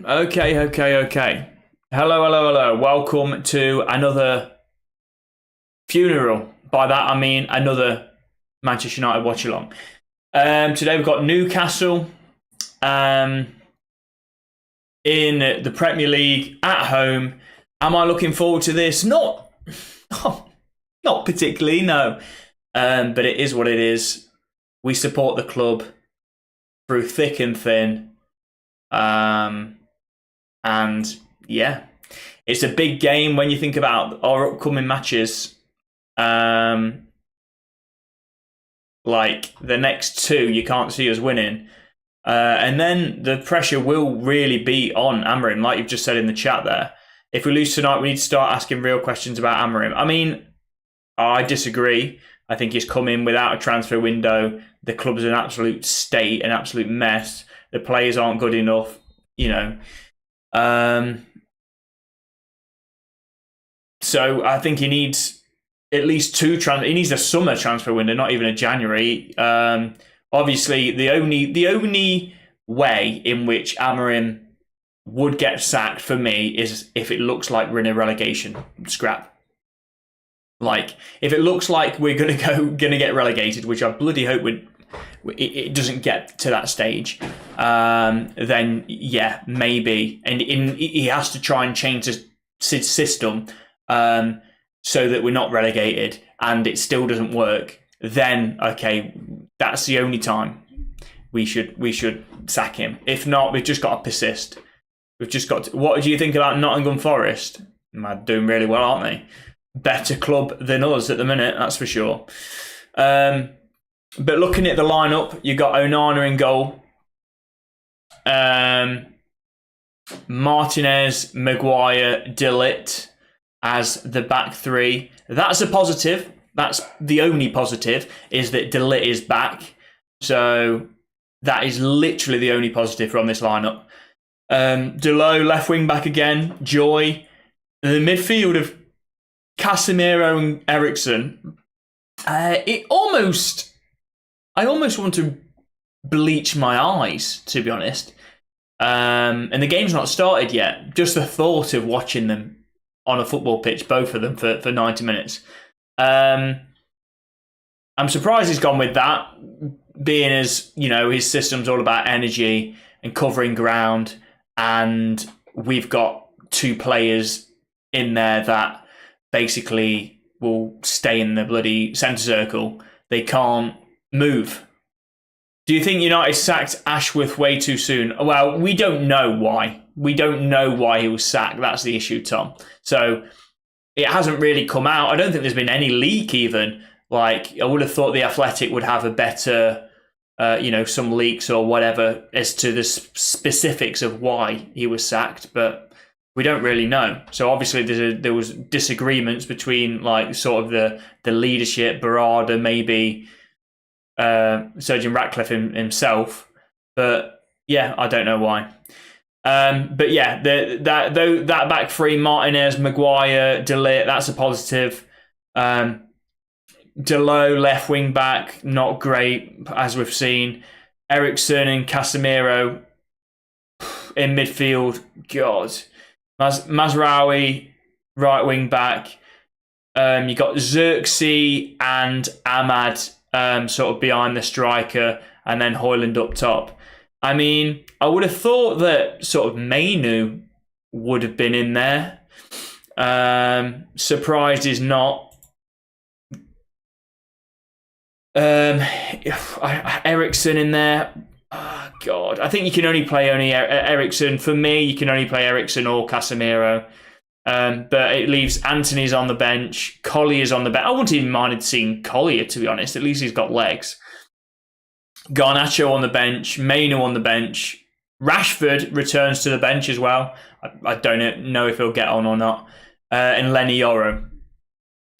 Okay. Hello. Welcome to another funeral. By that, I mean another Manchester United watch-along. Today we've got Newcastle in the Premier League at home. Am I looking forward to this? Not particularly, no. But it is what it is. We support the club through thick and thin. And yeah, it's a big game when you think about our upcoming matches. Like the next two, you can't see us winning. And then the pressure will really be on Amorim, like you've just said in the chat there. If we lose tonight, we need to start asking real questions about Amorim. I mean, I disagree. I think he's come in without a transfer window. The club's an absolute state, an absolute mess. The players aren't good enough, you know. So I think he needs at least he needs a summer transfer window, not even a January. Obviously, the only way in which Amorim would get sacked for me is if it looks like we're in a relegation scrap. Like if it looks like we're gonna get relegated, which I bloody hope it doesn't get to that stage, then yeah, maybe. And he has to try and change the system so that we're not relegated, and it still doesn't work. Then okay, that's the only time we should sack him. If not, we've just got to persist. We've just got to. What do you think about Nottingham Forest? They're doing really well, aren't they? Better club than us at the minute, that's for sure. But looking at the lineup, you got Onana in goal, Martinez, Maguire, De Ligt as the back three. That's a positive. That's the only positive, is that De Ligt is back. So that is literally the only positive from this lineup. Delot, left wing back again. Joy. The midfield of Casemiro and Eriksen. I almost want to bleach my eyes, to be honest. And the game's not started yet. Just the thought of watching them on a football pitch, both of them, for 90 minutes. I'm surprised he's gone with that, being as, you know, his system's all about energy and covering ground, and we've got two players in there that basically will stay in the bloody centre circle. They can't move. Do you think United sacked Ashworth way too soon? Well, we don't know why. We don't know why he was sacked. That's the issue, Tom. So it hasn't really come out. I don't think there's been any leak even. Like, I would have thought The Athletic would have a better, some leaks or whatever as to the specifics of why he was sacked, but we don't really know. So obviously there was disagreements between like sort of the leadership, Barada, maybe Surgeon Ratcliffe himself, but yeah, I don't know why. But yeah, that back three, Martinez, Maguire, De Ligt, that's a positive. Delot, left wing back, not great, as we've seen. Eriksen and Casemiro in midfield, God. Mazraoui, right wing back. You got Xerxes and Ahmad sort of behind the striker, and then Højlund up top. I mean, I would have thought that sort of Mainu would have been in there. Surprised he's not. Eriksen in there. Oh, God. I think you can only play Eriksen. For me, you can only play Eriksen or Casemiro. But it leaves Anthony's on the bench. Collier's on the bench. I wouldn't even minded seeing Collier, to be honest. At least he's got legs. Garnacho on the bench. Mainu on the bench. Rashford returns to the bench as well. I don't know if he'll get on or not. And Lenny Yoro.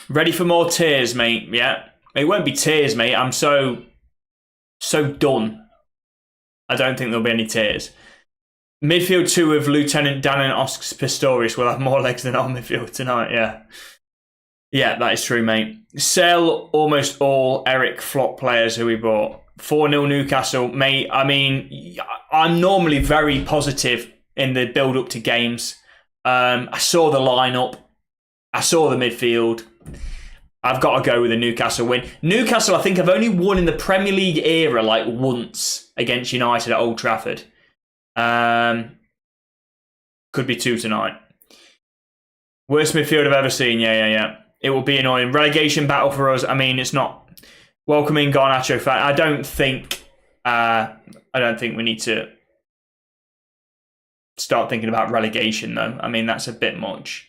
Ready for more tears, mate? Yeah. It won't be tears, mate. I'm so done. I don't think there'll be any tears. Midfield two of Lieutenant Dan and Oscar Pistorius will have more legs than our midfield tonight, yeah. Yeah, that is true, mate. Sell almost all Eric flop players who we bought. 4-0 Newcastle, mate. I mean, I'm normally very positive in the build up to games. I saw the lineup. I saw the midfield. I've got to go with a Newcastle win. Newcastle, I think, have only won in the Premier League era like once against United at Old Trafford. Could be 2 tonight. Worst midfield I've ever seen. Yeah. It will be annoying. Relegation battle for us. I mean, it's not welcoming Garnacho fan. I don't think we need to start thinking about relegation, though. I mean, that's a bit much.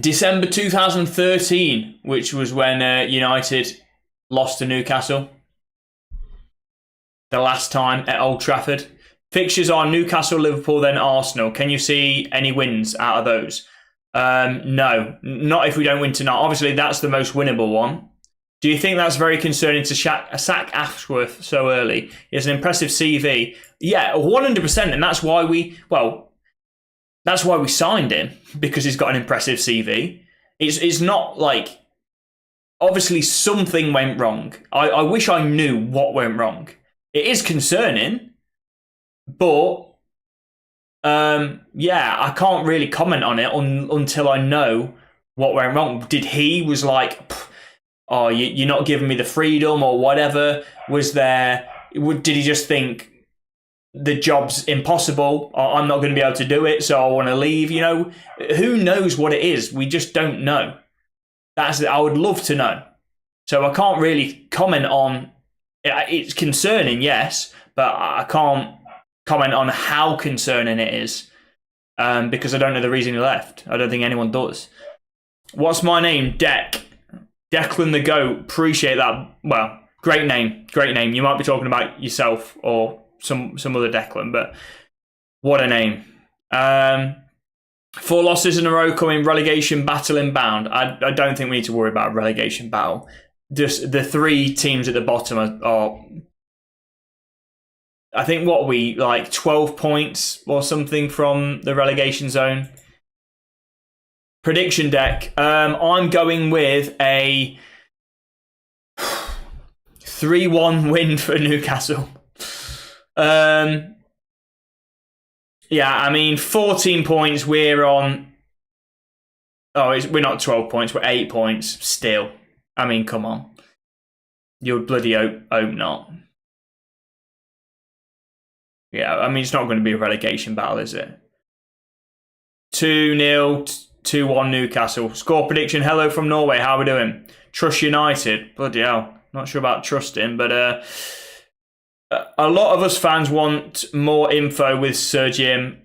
December 2013, which was when United lost to Newcastle. The last time at Old Trafford. Fixtures are Newcastle, Liverpool, then Arsenal. Can you see any wins out of those? No, not if we don't win tonight. Obviously, that's the most winnable one. Do you think that's very concerning to sack Ashworth so early? He has an impressive CV. Yeah, 100%, and that's why we signed him, because he's got an impressive CV. It's not like, obviously something went wrong. I wish I knew what went wrong. It is concerning, but I can't really comment on it until I know what went wrong. Did he was like, oh, you're not giving me the freedom or whatever? Did he just think the job's impossible? I'm not going to be able to do it, so I want to leave? Who knows what it is? We just don't know. I would love to know. So I can't really comment on. It's concerning, yes, but I can't comment on how concerning it is, because I don't know the reason he left. I don't think anyone does. What's my name? Declan the Goat. Appreciate that. Well, great name. You might be talking about yourself or some other Declan, but what a name. 4 losses in a row coming, relegation battle inbound. I don't think we need to worry about a relegation battle. Just the 3 teams at the bottom are I think 12 points or something from the relegation zone. Prediction deck. I'm going with a 3-1 win for Newcastle. Yeah, I mean, 14 points. We're on. We're not 12 points. We're 8 points still. I mean, come on. You would bloody hope not. Yeah, I mean, it's not going to be a relegation battle, is it? 2-0, 2-1 Newcastle. Score prediction. Hello from Norway. How are we doing? Trust United. Bloody hell. Not sure about trusting, but a lot of us fans want more info with Sir Jim.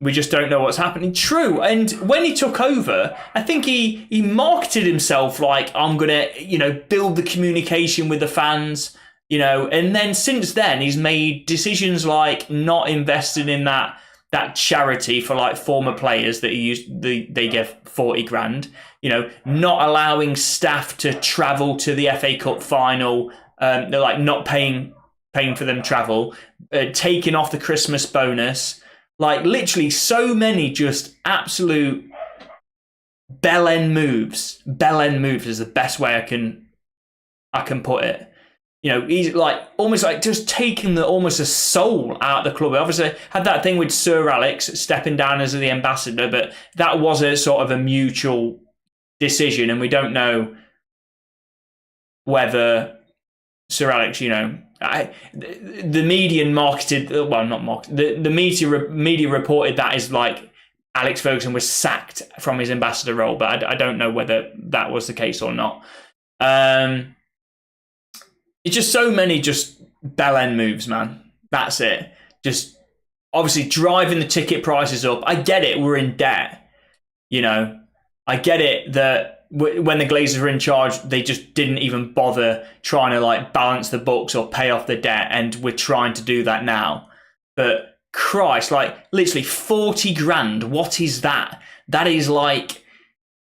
We just don't know what's happening. True. And when he took over, I think he marketed himself like, I'm going to, build the communication with the fans, and then since then he's made decisions like not investing in that charity for like former players that they give 40 grand, not allowing staff to travel to the FA Cup final. They're like not paying for them travel, taking off the Christmas bonus. Like literally so many just absolute bell end moves. Bell end moves is the best way I can put it. He's like almost like just taking almost a soul out of the club. Obviously had that thing with Sir Alex stepping down as the ambassador, but that was a sort of a mutual decision, and we don't know whether Sir Alex, the media marketed, well, not marketed, the media reported that as like Alex Ferguson was sacked from his ambassador role, but I don't know whether that was the case or not. It's just so many just bell end moves, man. That's it. Just obviously driving the ticket prices up. I get it. We're in debt. I get it that when the Glazers were in charge, they just didn't even bother trying to like balance the books or pay off the debt. And we're trying to do that now. But Christ, like literally 40 grand. What is that? That is like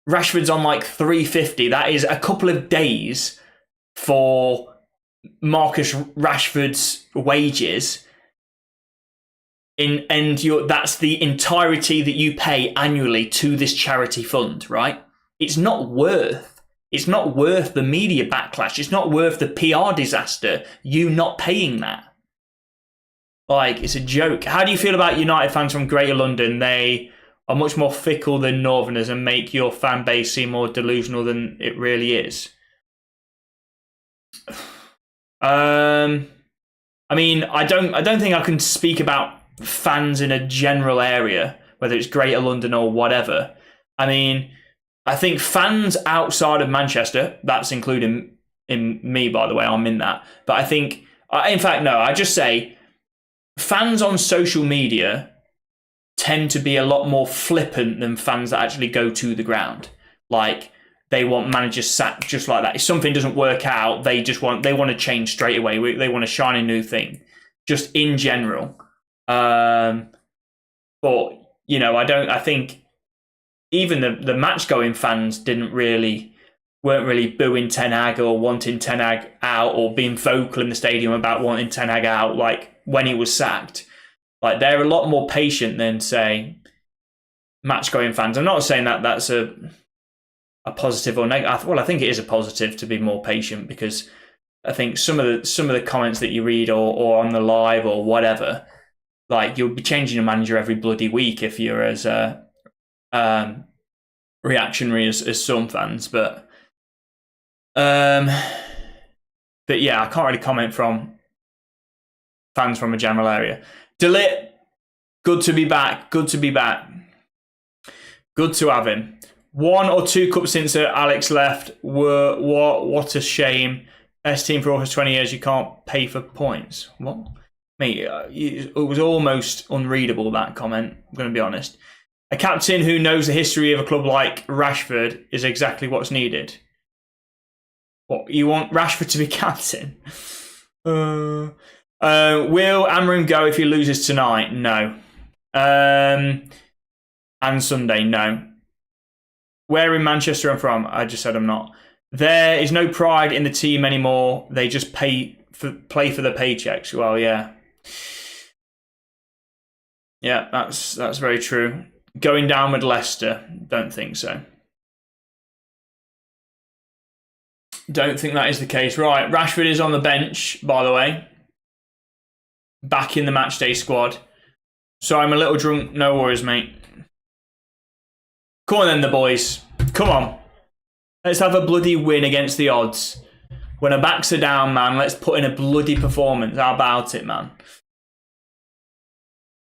Rashford's on like 350. That is a couple of days for Marcus Rashford's wages that's the entirety that you pay annually to this charity fund, right? It's not worth the media backlash. It's not worth the PR disaster, you not paying that. Like, it's a joke. How do you feel about United fans from Greater London? They are much more fickle than Northerners and make your fan base seem more delusional than it really is. I mean, I don't think I can speak about fans in a general area, whether it's Greater London or whatever. I mean, I think fans outside of Manchester, that's including in me, by the way, I'm in that. But I think, in fact, no, I just say fans on social media tend to be a lot more flippant than fans that actually go to the ground. Like, they want managers sacked just like that. If something doesn't work out, they want to change straight away. They want to shine a new thing, just in general. But you know, I think even the match going fans weren't really booing Ten Hag or wanting Ten Hag out or being vocal in the stadium about wanting Ten Hag out, like when he was sacked. Like, they're a lot more patient than, say, match going fans. I'm not saying that that's a positive or negative. Well, I think it is a positive to be more patient, because I think some of the comments that you read or on the live or whatever, like, you'll be changing your manager every bloody week if you're as reactionary as some fans. But yeah, I can't really comment from fans from a general area. Delit, good to be back. Good to be back. Good to have him. 1 or 2 cups since Alex left. What a shame. Best team for almost 20 years. You can't pay for points. What? Mate, it was almost unreadable, that comment. I'm going to be honest. A captain who knows the history of a club like Rashford is exactly what's needed. What, you want Rashford to be captain? Will Amram go if he loses tonight? No. And Sunday? No. Where in Manchester I'm from? I just said I'm not. There is no pride in the team anymore. They just play for the paychecks. Well, yeah. Yeah, that's very true. Going down with Leicester? Don't think so. Don't think that is the case. Right, Rashford is on the bench, by the way. Back in the matchday squad. So I'm a little drunk. No worries, mate. Come on then, the boys. Come on. Let's have a bloody win against the odds. When our backs are down, man, let's put in a bloody performance. How about it, man?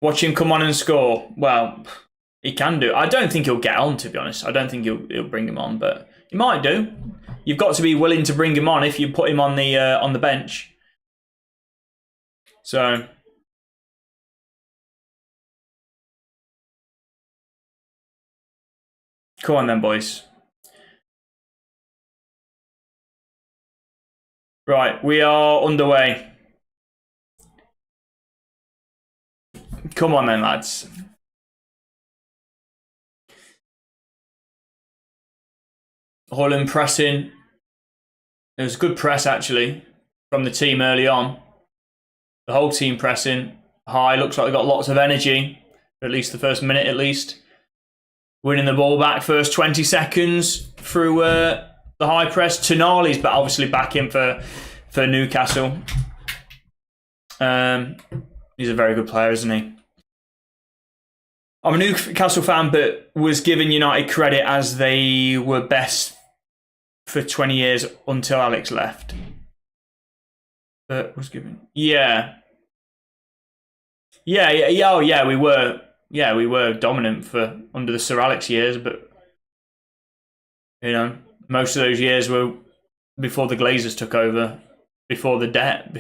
Watch him come on and score. Well, he can do. I don't think he'll get on, to be honest. I don't think he'll bring him on, but he might do. You've got to be willing to bring him on if you put him on the bench. So, come on then, boys. Right, we are underway. Come on then, lads. Holland pressing. It was a good press, actually, from the team early on. The whole team pressing high. Looks like they got lots of energy, at least the first minute, at least. Winning the ball back first 20 seconds through the high press. Tonali's but obviously back in for Newcastle. He's a very good player, isn't he? I'm a Newcastle fan, but was given United credit as they were best for 20 years until Alex left. But was given, yeah. Oh, yeah, we were. Yeah, we were dominant for under the Sir Alex years, but you know, most of those years were before the Glazers took over, before the debt.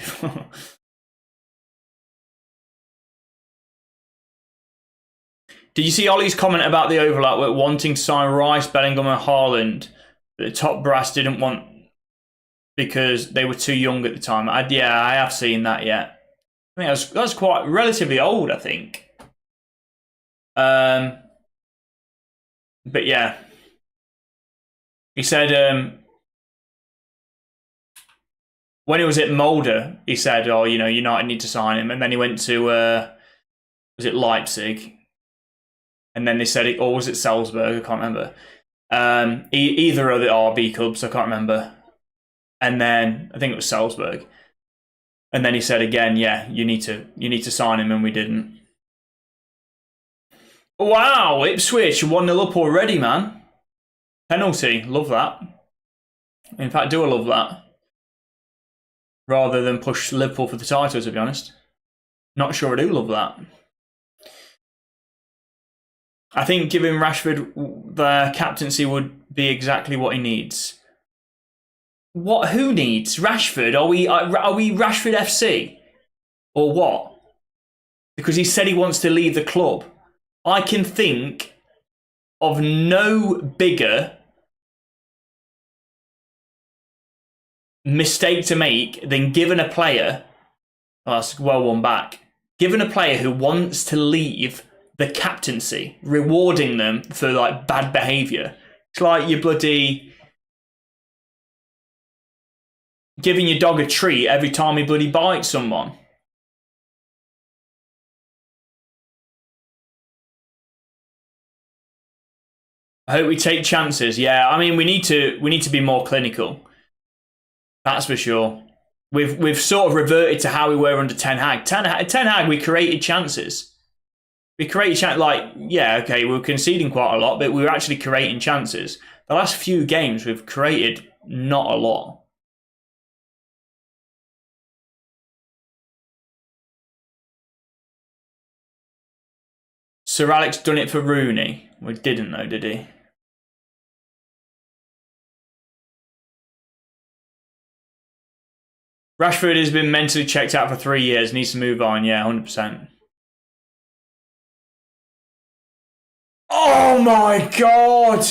Did you see Ollie's comment about the overlap with wanting to sign Rice, Bellingham, and Haaland? The top brass didn't want because they were too young at the time. I have seen that. Yeah, I think that's quite relatively old, I think. But yeah, he said when he was at Mulder, he said, "Oh, you know, United need to sign him," and then he went to was it Leipzig, and then they said, or was it Salzburg? I can't remember. Either of the RB clubs, I can't remember. And then I think it was Salzburg. And then he said again, yeah, you need to sign him, and we didn't. Wow, Ipswich 1-0 up already, man. Penalty, love that. In fact, do I love that? Rather than push Liverpool for the title, to be honest. Not sure I do love that. I think giving Rashford the captaincy would be exactly what he needs. What? Who needs Rashford? Are we Rashford FC or what? Because he said he wants to leave the club. I can think of no bigger mistake to make than giving a player. Oh, that's well one back. Giving a player who wants to leave the captaincy, rewarding them for like bad behaviour. It's like you bloody giving your dog a treat every time he bloody bites someone. I hope we take chances. Yeah, I mean we need to be more clinical. That's for sure. We've sort of reverted to how we were under Ten Hag. Ten Hag, we created chances. We created chances, like, yeah, okay, we were conceding quite a lot, but we were actually creating chances. The last few games, we've created not a lot. Sir Alex done it for Rooney. We didn't though, did he? Rashford has been mentally checked out for 3 years, needs to move on, yeah, 100%. Oh my god!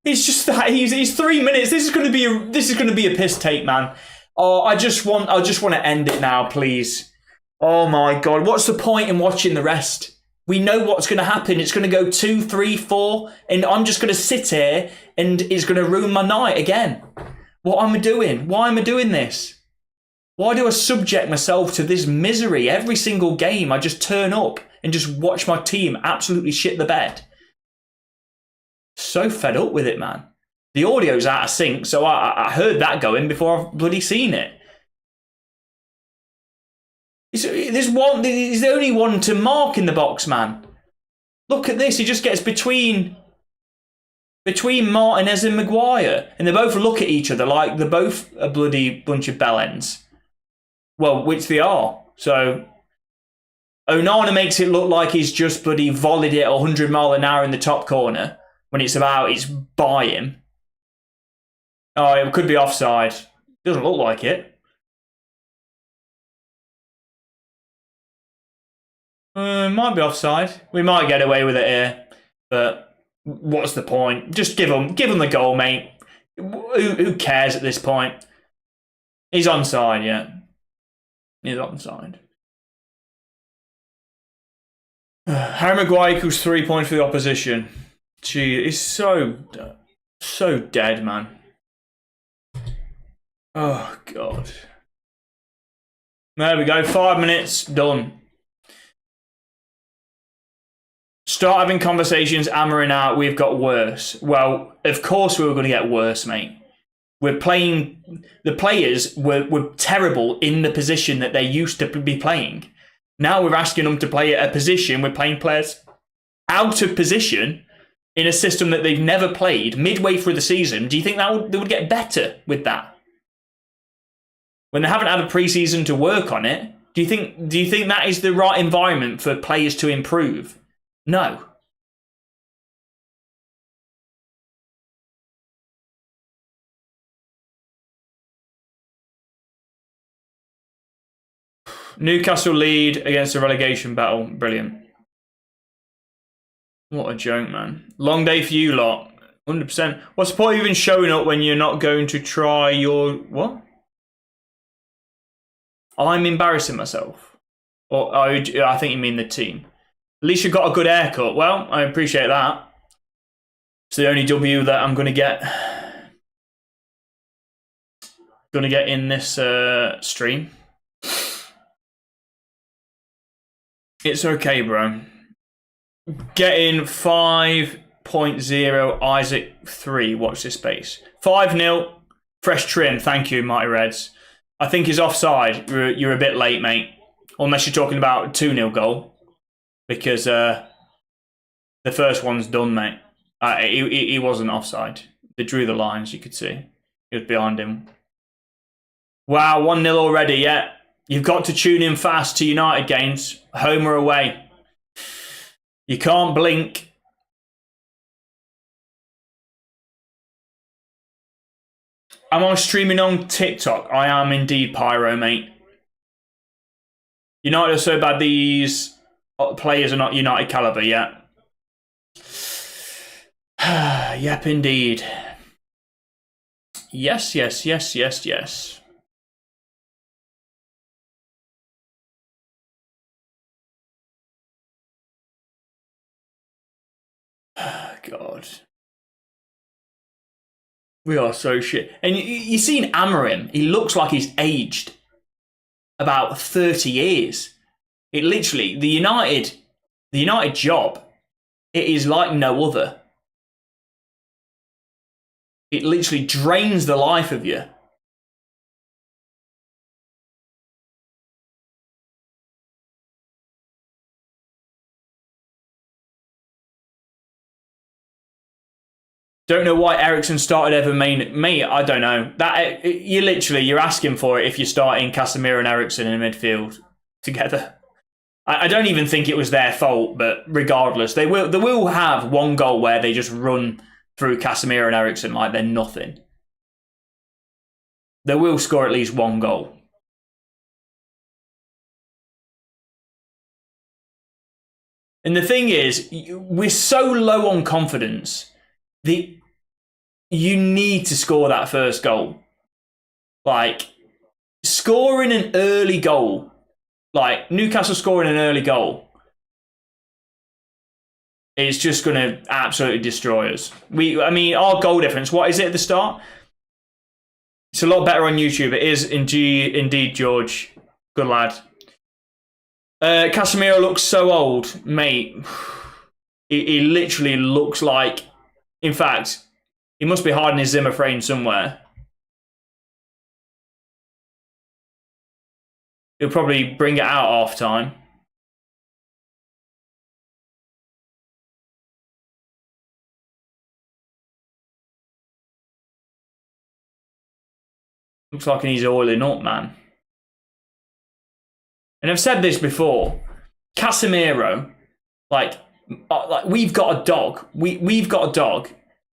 It's just that he's 3 minutes. This is going to be a piss take, man. Oh, I just want to end it now, please. Oh my god, what's the point in watching the rest? We know what's going to happen. It's going to go 2, 3, 4, and I'm just going to sit here and it's going to ruin my night again. What am I doing? Why am I doing this? Why do I subject myself to this misery every single game? I just turn up and just watch my team absolutely shit the bed. So fed up with it, man. The audio's out of sync, so I heard that going before I've bloody seen it. There's the only one to mark in the box, man. Look at this. He just gets between Martinez and Maguire, and they both look at each other like they're both a bloody bunch of bellends. Well, which they are. So Onana makes it look like he's just bloody volleyed it 100 miles an hour in the top corner when it's by him. Oh, it could be offside. Doesn't look like it. Might be offside. We might get away with it here, but what's the point? Just give him the goal, mate. Who cares at this point? He's onside, yeah. He's onside. Harry Maguire equals 3 points for the opposition. Gee, it's so dead, man. Oh god. There we go. 5 minutes done. Start having conversations, hammering out, we've got worse. Well, of course we were going to get worse, mate. The players were terrible in the position that they used to be playing. Now we're asking them to play at a position, we're playing players out of position in a system that they've never played midway through the season. Do you think they would get better with that? When they haven't had a pre-season to work on it, do you think that is the right environment for players to improve? No. Newcastle lead against a relegation battle. Brilliant. What a joke, man. Long day for you lot. 100%. What's the point of even showing up when you're not going to try your... What? I'm embarrassing myself. Or I think you mean the team. At least you got a good haircut. Well, I appreciate that. It's the only W that I'm going to get. In this stream. It's okay, bro. Getting 5.0 Isaac 3. Watch this space. 5-0. Fresh trim. Thank you, Mighty Reds. I think he's offside. You're a bit late, mate. Unless you're talking about a 2-0 goal. Because the first one's done, mate. He wasn't offside. They drew the lines, you could see. He was behind him. Wow, 1-0 already, yeah. You've got to tune in fast to United games. Home or away. You can't blink. Am I streaming on TikTok? I am indeed, Pyro, mate. United are so bad these players are not United caliber yet. Yep, indeed. Yes, yes, yes, yes, yes. God. We are so shit. And you've seen Amorim. He looks like he's aged about 30 years. It literally, the United job, it is like no other. It literally drains the life of you. Don't know why Eriksen started ever mate, I don't know. That you're asking for it if you're starting Casemiro and Eriksen in midfield together. I don't even think it was their fault, but regardless, they will have one goal where they just run through Casemiro and Eriksen like they're nothing. They will score at least one goal. And the thing is, we're so low on confidence. You need to score that first goal. Like, scoring an early goal, like Newcastle scoring an early goal, it's just going to absolutely destroy us. I mean, our goal difference, what is it at the start? It's a lot better on YouTube. It is indeed, George. Good lad. Casemiro looks so old, mate. He literally looks like... In fact, he must be hiding his Zimmer frame somewhere. He'll probably bring it out half time. Looks like he's oiling up, man. And I've said this before. Casemiro, like we've got a dog. We've got a dog,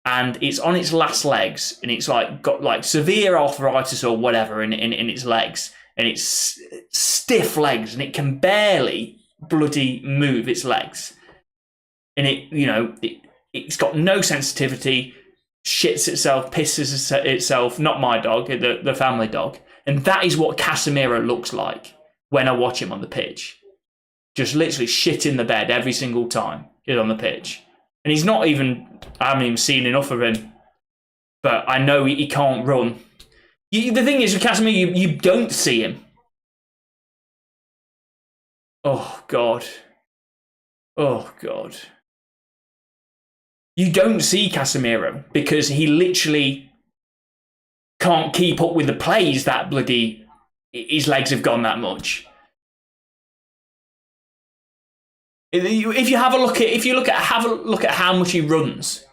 and it's on its last legs, and it's like got like severe arthritis or whatever in its legs, and it's stiff legs, and it can barely bloody move its legs, and it's got no sensitivity, shits itself, pisses itself. Not my dog, the family dog, and that is what Casemiro looks like when I watch him on the pitch. Just literally shit in the bed every single time he's on the pitch. And he's not even... I haven't even seen enough of him. But I know he can't run. The thing is, with Casemiro, you don't see him. Oh, God. Oh, God. You don't see Casemiro because he literally can't keep up with the plays that bloody... His legs have gone that much. If you have a look at how much he runs,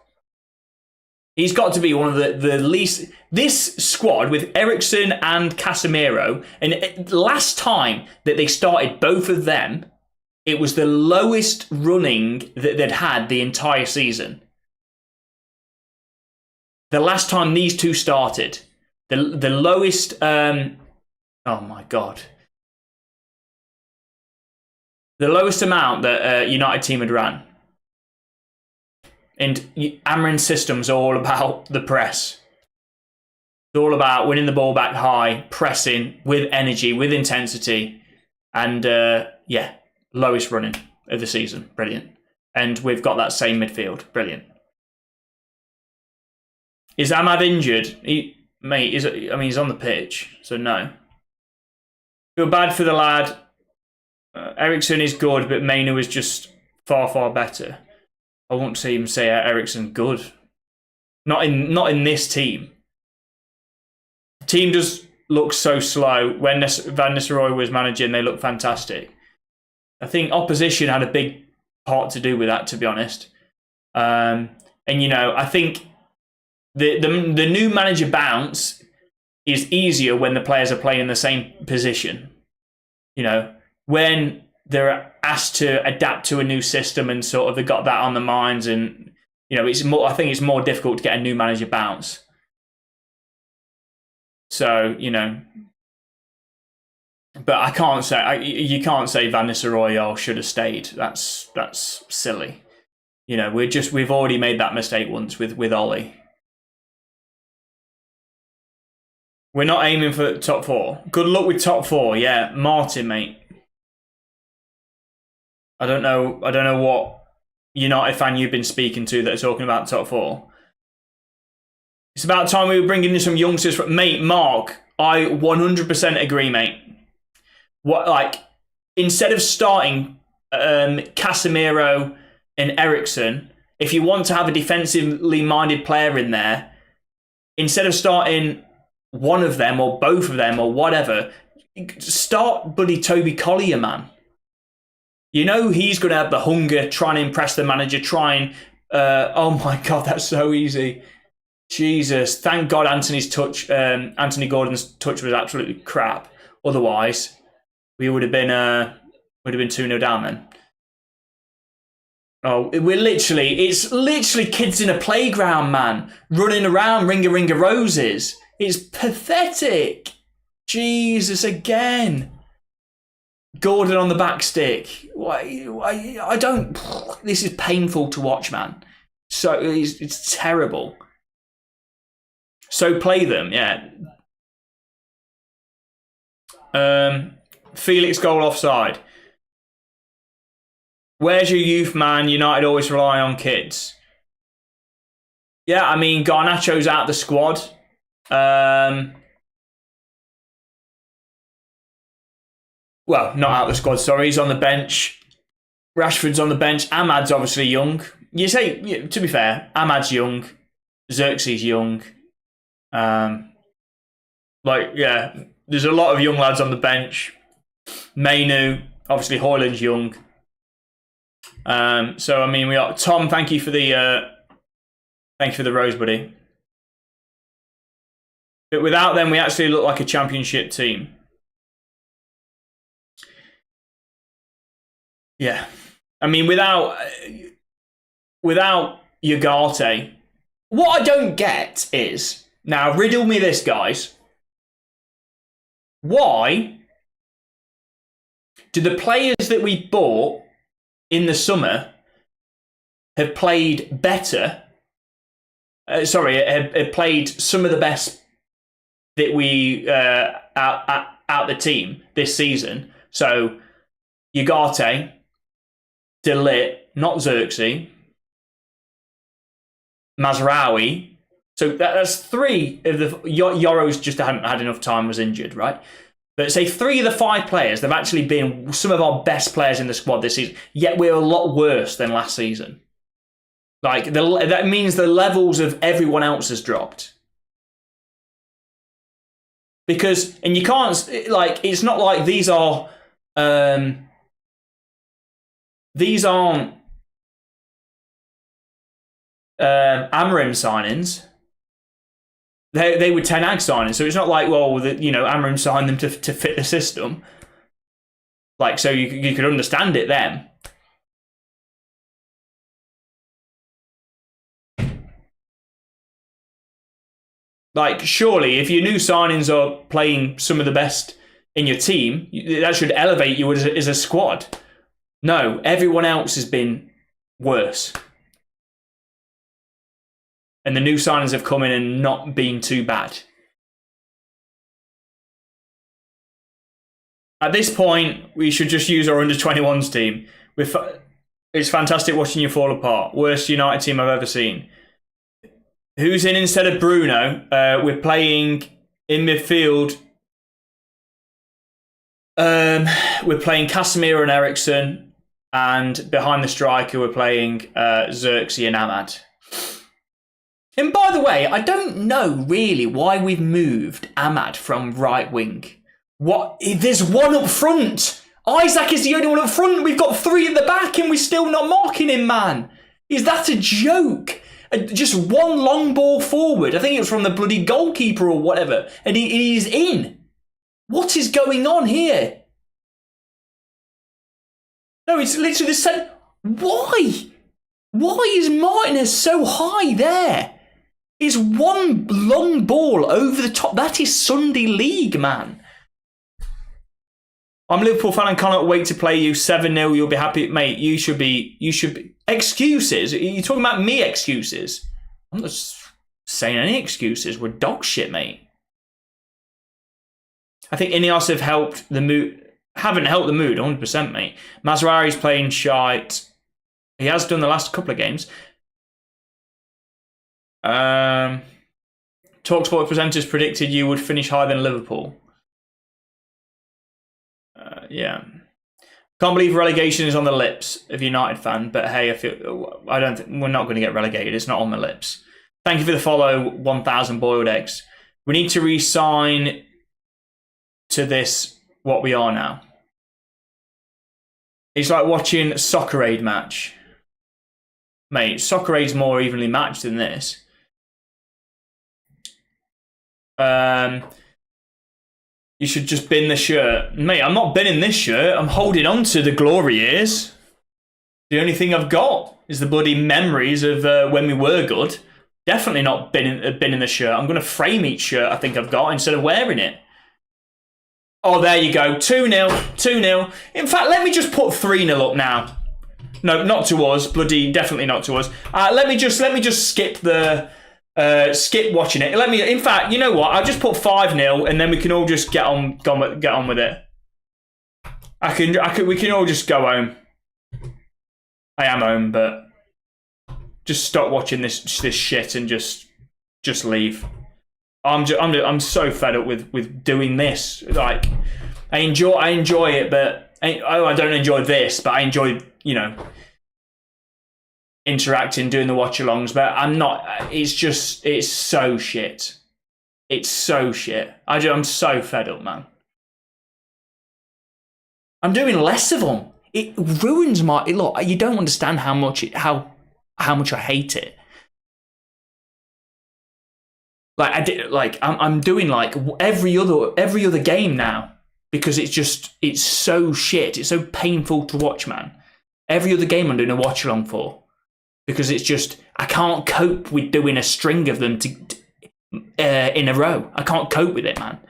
he's got to be one of the least. This squad with Eriksen and Casemiro, and last time that they started both of them, it was the lowest running that they'd had the entire season. The last time these two started, the lowest. Oh my God. The lowest amount that United team had ran. And Amorim's system's all about the press. It's all about winning the ball back high, pressing with energy, with intensity. And lowest running of the season. Brilliant. And we've got that same midfield. Brilliant. Is Ahmad injured? He's on the pitch, so no. Feel bad for the lad. Eriksen is good, but Mainu is just far, far better. I won't even say Eriksen's good. Not in this team. The team does looked so slow. When Van Nistelrooy was managing, they looked fantastic. I think opposition had a big part to do with that, to be honest. And, you know, I think the new manager bounce is easier when the players are playing in the same position. You know, when they're asked to adapt to a new system and sort of they got that on their minds, and you know, I think it's more difficult to get a new manager bounce. So, you know, but I can't say you can't say Van Nistelrooy should have stayed. That's silly. You know, we've already made that mistake once with Ollie. We're not aiming for top 4. Good luck with top 4. Yeah, Martin, mate. I don't know what United fan you've been speaking to that are talking about top 4. It's about time we were bringing in some youngsters. Mate, Mark, I 100% agree, mate. What, like, instead of starting Casemiro and Eriksen, if you want to have a defensively minded player in there, instead of starting one of them or both of them or whatever, start bloody Toby Collier, man. You know he's going to have the hunger, trying to impress the manager, oh my God, that's so easy. Jesus, thank God Anthony Gordon's touch was absolutely crap. Otherwise, we would have been 2-0 down then. Oh, it's literally kids in a playground, man, running around, ringa roses. It's pathetic. Jesus, again. Gordon on the back stick. I don't. This is painful to watch, man. So it's terrible. So play them, yeah. Felix goal offside. Where's your youth, man? United always rely on kids. Yeah, I mean, Garnacho's out the squad. Well, not out the squad, sorry. He's on the bench. Rashford's on the bench. Ahmad's obviously young. You say, to be fair, Ahmad's young. Xerxes young. Yeah, there's a lot of young lads on the bench. Mainu, obviously Højlund's young. So I mean, we got Tom. Thank you for the rose, buddy. But without them, we actually look like a championship team. Yeah, I mean, without Ugarte, what I don't get is, now riddle me this, guys. Why do the players that we bought in the summer have played better? Have played some of the best that we out the team this season. So Ugarte, De Ligt, not Xerxes, Mazraoui. So that's 3 of the Yoro's just hadn't had enough time, was injured, right? But say 3 of the 5 players, they've actually been some of our best players in the squad this season. Yet we're a lot worse than last season. Like that means the levels of everyone else has dropped. Because, and you can't, like, it's not like these aren't Amorim signings. They were Ten Hag signings, so it's not like, well, Amorim signed them to fit the system. Like, so you could understand it then. Like, surely, if your new signings are playing some of the best in your team, that should elevate you as a squad. No, everyone else has been worse. And the new signings have come in and not been too bad. At this point, we should just use our under-21s team. It's fantastic watching you fall apart. Worst United team I've ever seen. Who's in instead of Bruno? We're playing in midfield. We're playing Casemiro and Eriksen. And behind the striker, we're playing Xerxes and Ahmad. And by the way, I don't know really why we've moved Ahmad from right wing. What? There's one up front. Isaac is the only one up front. We've got 3 at the back and we're still not marking him, man. Is that a joke? Just one long ball forward. I think it was from the bloody goalkeeper or whatever. And he's in. What is going on here? No, it's literally the same. Why? Why is Martinez so high there? It's one long ball over the top. That is Sunday League, man. I'm a Liverpool fan and cannot wait to play you 7-0. You'll be happy. Mate, you should be. Excuses? Are you talking about me excuses? I'm not saying any excuses. We're dog shit, mate. I think Ineos have helped the mood. Haven't helped the mood, 100%, mate. Mazraoui's playing shite. He has done the last couple of games. TalkSport presenters predicted you would finish higher than Liverpool. Yeah. Can't believe relegation is on the lips of a United fan, but hey, I don't think we're not going to get relegated. It's not on the lips. Thank you for the follow, 1,000 boiled eggs. We need to re-sign to this what we are now. It's like watching a Soccer Aid match. Mate, Soccer Aid's more evenly matched than this. You should just bin the shirt. Mate, I'm not binning this shirt. I'm holding on to the glory years. The only thing I've got is the bloody memories of when we were good. Definitely not binning the shirt. I'm going to frame each shirt I think I've got instead of wearing it. Oh, there you go. 2-0. 2-0. In fact, let me just put 3-0 up now. No, not to us. Bloody definitely not to us. Let me just skip the... skip watching it. In fact, you know what? I'll just put 5-0 and then we can all just get on with it. We can all just go home. I am home, but just stop watching this shit and just leave. I'm so fed up with doing this. Like, I enjoy it, but I don't enjoy this, but I enjoy, interacting, doing the watch-alongs, but I'm not. It's so shit. It's so shit. I'm so fed up, man. I'm doing less of them. It ruins my look. You don't understand how much I hate it. I'm doing like every other game now because it's so shit. It's so painful to watch, man. Every other game I'm doing a watch-along for. Because it's just, I can't cope with doing a string of them in a row. I can't cope with it, man.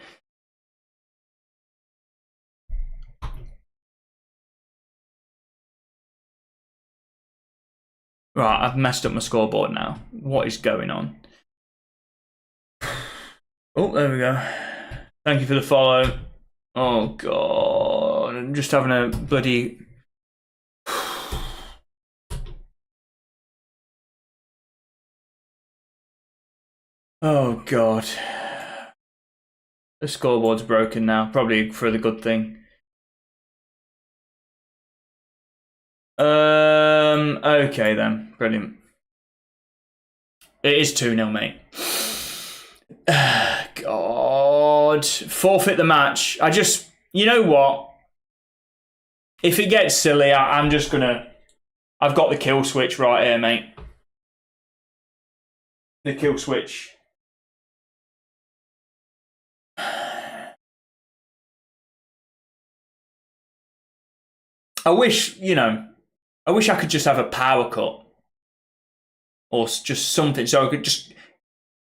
Right, I've messed up my scoreboard now. What is going on? Oh, there we go. Thank you for the follow. Oh, God. I'm just having a bloody... Oh, God. The scoreboard's broken now. Probably for the good thing. Okay then. Brilliant. It is 2-0, mate. God. Forfeit the match. You know what? If it gets silly, I'm just gonna... I've got the kill switch right here, mate. The kill switch. I wish I could just have a power cut or just something so I could just,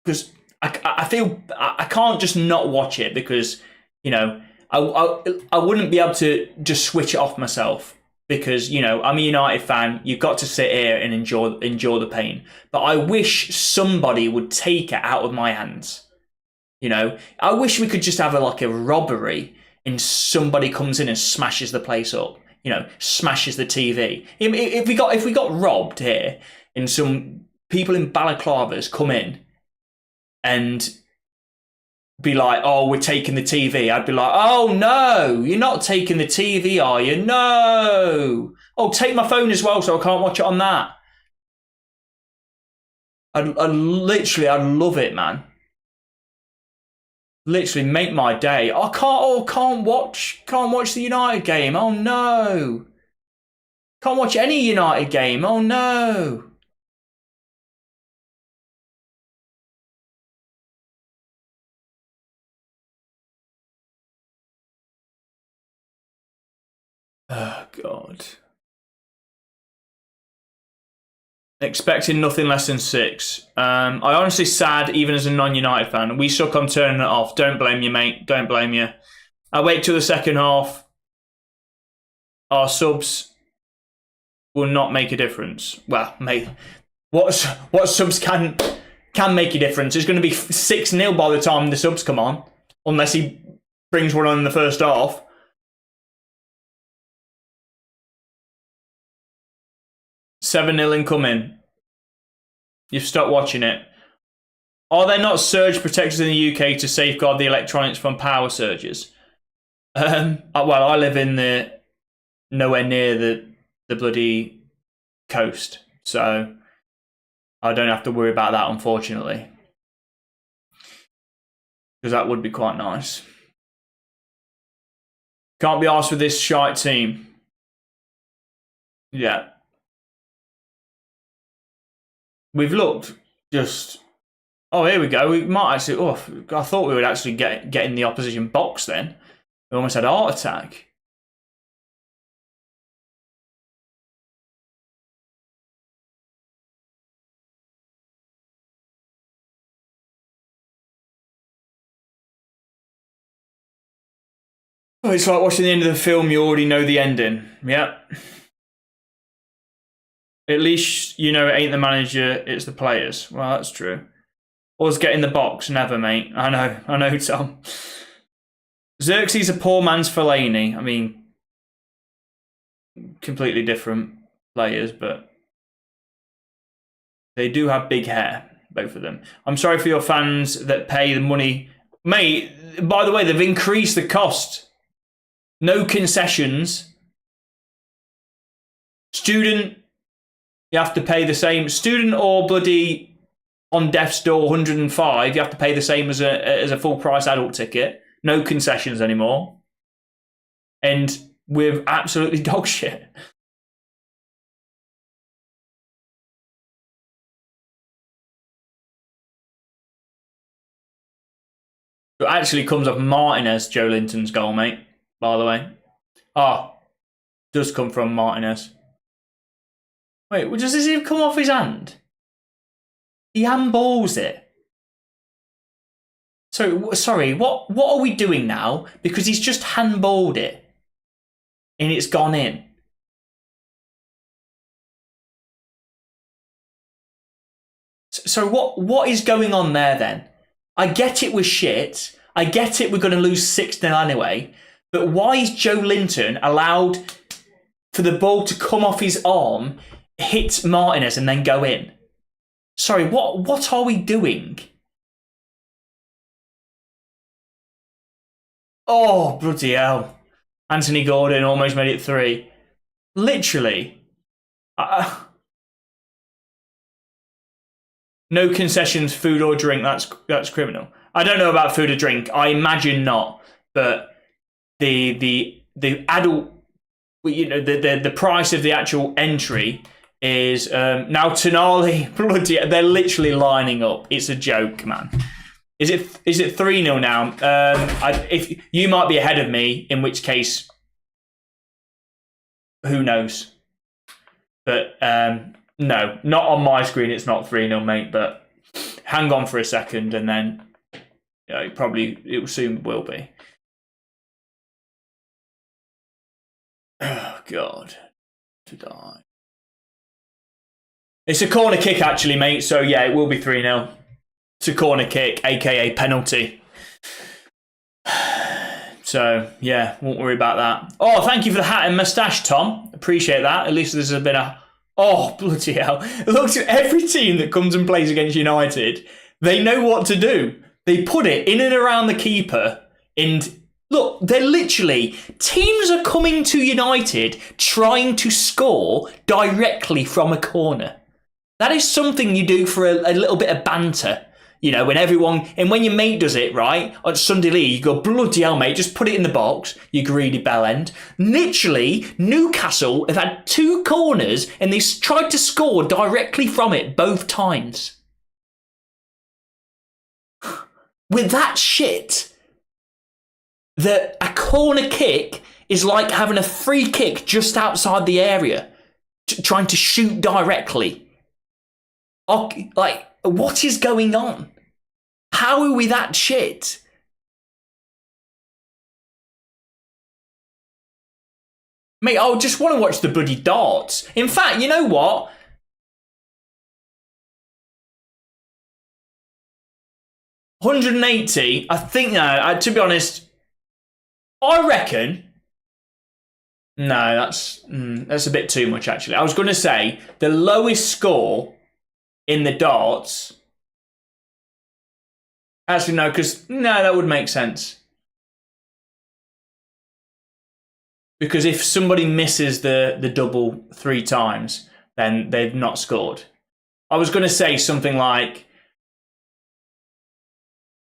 because I feel I can't just not watch it because I wouldn't be able to just switch it off myself because I'm a United fan. You've got to sit here and endure the pain, but I wish somebody would take it out of my hands. I wish we could just have a robbery and somebody comes in and smashes the place up. Smashes the TV. If we got robbed here and some people in balaclavas come in and be like, oh, we're taking the TV, I'd be like, oh no, you're not taking the TV, are you? No. Oh, take my phone as well so I can't watch it on that. I love it, man. Literally make my day. I can't watch the United game. Oh no. Can't watch any United game. Oh no. Oh God. Expecting nothing less than 6. I honestly sad, even as a non-United fan. We suck on turning it off. Don't blame you, mate. Don't blame you. I wait till the second half. Our subs will not make a difference. Well, mate, what subs can make a difference? It's going to be 6-0 by the time the subs come on, unless he brings one on in the first half. $7-0 incoming. You've stopped watching it. Are there not surge protectors in the UK to safeguard the electronics from power surges? Well, I live in nowhere near the bloody coast, so I don't have to worry about that, unfortunately, because that would be quite nice. Can't be arsed with this shite team. Yeah. We've looked just... Oh, here we go. We might actually... Oh, I thought we would actually get in the opposition box then. We almost had a heart attack. Oh, it's like watching the end of the film, you already know the ending. Yep. At least you know it ain't the manager, it's the players. Well, that's true. Us get in the box, never, mate. I know, Tom. Xerxes a poor man's Fellaini. I mean, completely different players, but they do have big hair, both of them. I'm sorry for your fans that pay the money. Mate, by the way, they've increased the cost. No concessions. Student, you have to pay the same. Student or bloody on death's door 105, you have to pay the same as a full price adult ticket. No concessions anymore. And we're absolutely dog shit. It actually comes off Martinez, Joe Linton's goal, mate, by the way. Oh, does come from Martinez. Wait, does this even come off his hand? He handballs it. So, sorry, what are we doing now? Because he's just handballed it. And it's gone in. So what is going on there then? I get it was shit. I get it we're going to lose 6-0 anyway. But why is Joe Linton allowed for the ball to come off his arm, hit Martinez and then go in? Sorry, what are we doing? Oh, bloody hell. Anthony Gordon almost made it 3. Literally. No concessions, food or drink, that's criminal. I don't know about food or drink. I imagine not. But the adult, you know, the price of the actual entry is now Tonali. Bloody, they're literally lining up. It's a joke, man. Is it 3-0 now? If you might be ahead of me, in which case, who knows? But no, not on my screen. It's not 3-0, mate. But hang on for a second, and then it soon will be. Oh God, to die. It's a corner kick, actually, mate. So yeah, it will be 3-0. It's a corner kick, aka penalty. So yeah, won't worry about that. Oh, thank you for the hat and moustache, Tom. Appreciate that. At least this has been a... Oh, bloody hell. Look, at every team that comes and plays against United, they know what to do. They put it in and around the keeper. And look, they're literally... Teams are coming to United trying to score directly from a corner. That is something you do for a little bit of banter. You know, when when your mate does it, right, on Sunday League, you go, bloody hell, mate, just put it in the box, you greedy bell end. Literally, Newcastle have had 2 corners and they tried to score directly from it both times. With that shit, that a corner kick is like having a free kick just outside the area, trying to shoot directly. Like, what is going on? How are we that shit? Mate, I just want to watch the bloody darts. In fact, you know what? $180, I think, no, to be honest, I reckon, no, that's a bit too much, actually. I was going to say, the lowest score in the darts, actually, no, because, no, that would make sense. Because if somebody misses the double 3 times, then they've not scored. I was going to say something like,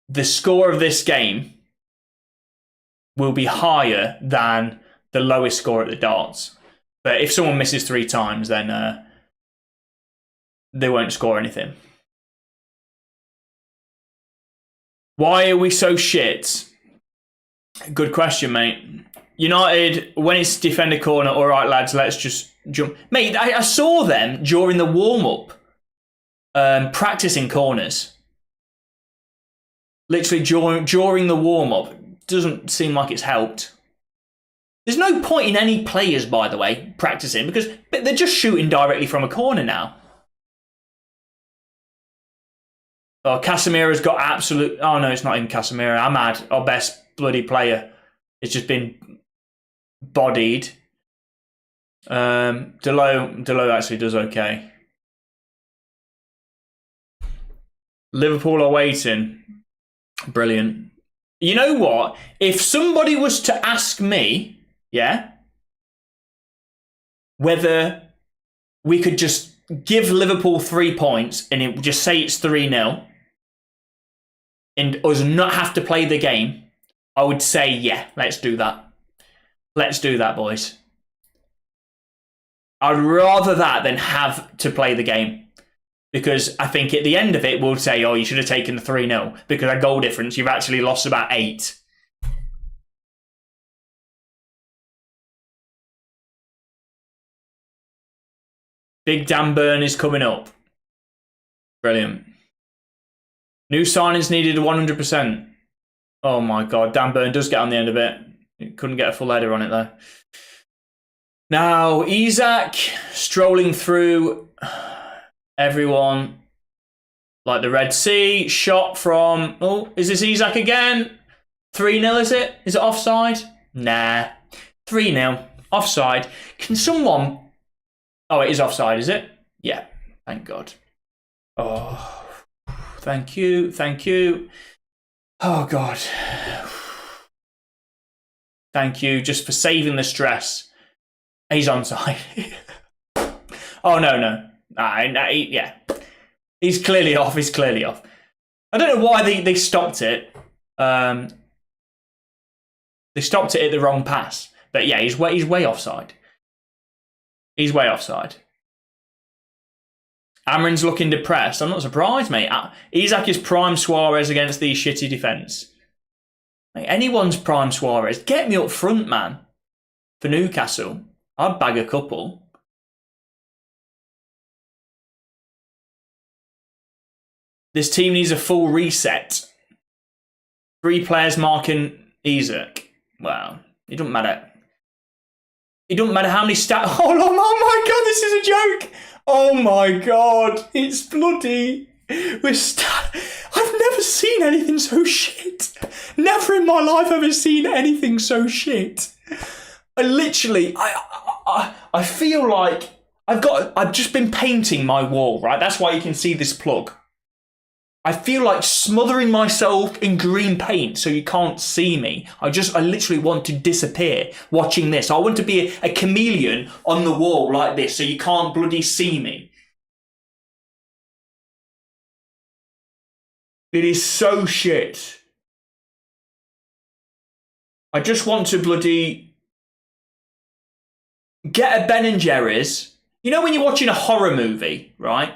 the score of this game will be higher than the lowest score at the darts. But if someone misses 3 times, then they won't score anything. Why are we so shit? Good question, mate. United, when it's defender corner, all right, lads, let's just jump. Mate, I saw them during the warm-up practicing corners. Literally during the warm-up. Doesn't seem like it's helped. There's no point in any players, by the way, practicing because they're just shooting directly from a corner now. Oh, Casemiro's got absolute... Oh, no, it's not even Casemiro. I'm mad. Our best bloody player. It's just been bodied. Delo actually does okay. Liverpool are waiting. Brilliant. You know what? If somebody was to ask me, yeah, whether we could just give Liverpool 3 points and it just say it's 3-0 and us not have to play the game, I would say, yeah, let's do that. Let's do that, boys. I'd rather that than have to play the game. Because I think at the end of it, we'll say, oh, you should have taken the 3-0. Because our goal difference, you've actually lost about 8. Big Dan Burn is coming up. Brilliant. New signings needed 100%. Oh my God, Dan Burn does get on the end of it. He couldn't get a full header on it though. Now, Isaac strolling through everyone like the Red Sea. Shot from... Oh, is this Isaac again? 3-0, is it? Is it offside? Nah. 3-0. Offside. Can someone... Oh, it is offside, is it? Yeah. Thank God. Oh, thank you. Thank you. Oh, God. Thank you just for saving the stress. He's onside. Oh, no. Yeah. He's clearly off. He's clearly off. I don't know why they stopped it. They stopped it at the wrong pass. But yeah, he's way offside. He's way offside. Amrin's looking depressed. I'm not surprised, mate. Isaac is prime Suarez against the shitty defence. Like, anyone's prime Suarez. Get me up front, man. For Newcastle. I'd bag a couple. This team needs a full reset. 3 players marking Isaac. Well, it doesn't matter. It doesn't matter how many stats... Oh my God, this is a joke. Oh my God, it's bloody... I've never seen anything so shit. Never in my life have I seen anything so shit. I feel like I've just been painting my wall, right? That's why you can see this plug. I feel like smothering myself in green paint so you can't see me. I literally want to disappear watching this. I want to be a chameleon on the wall like this so you can't bloody see me. It is so shit. I just want to bloody get a Ben and Jerry's. You know when you're watching a horror movie, right?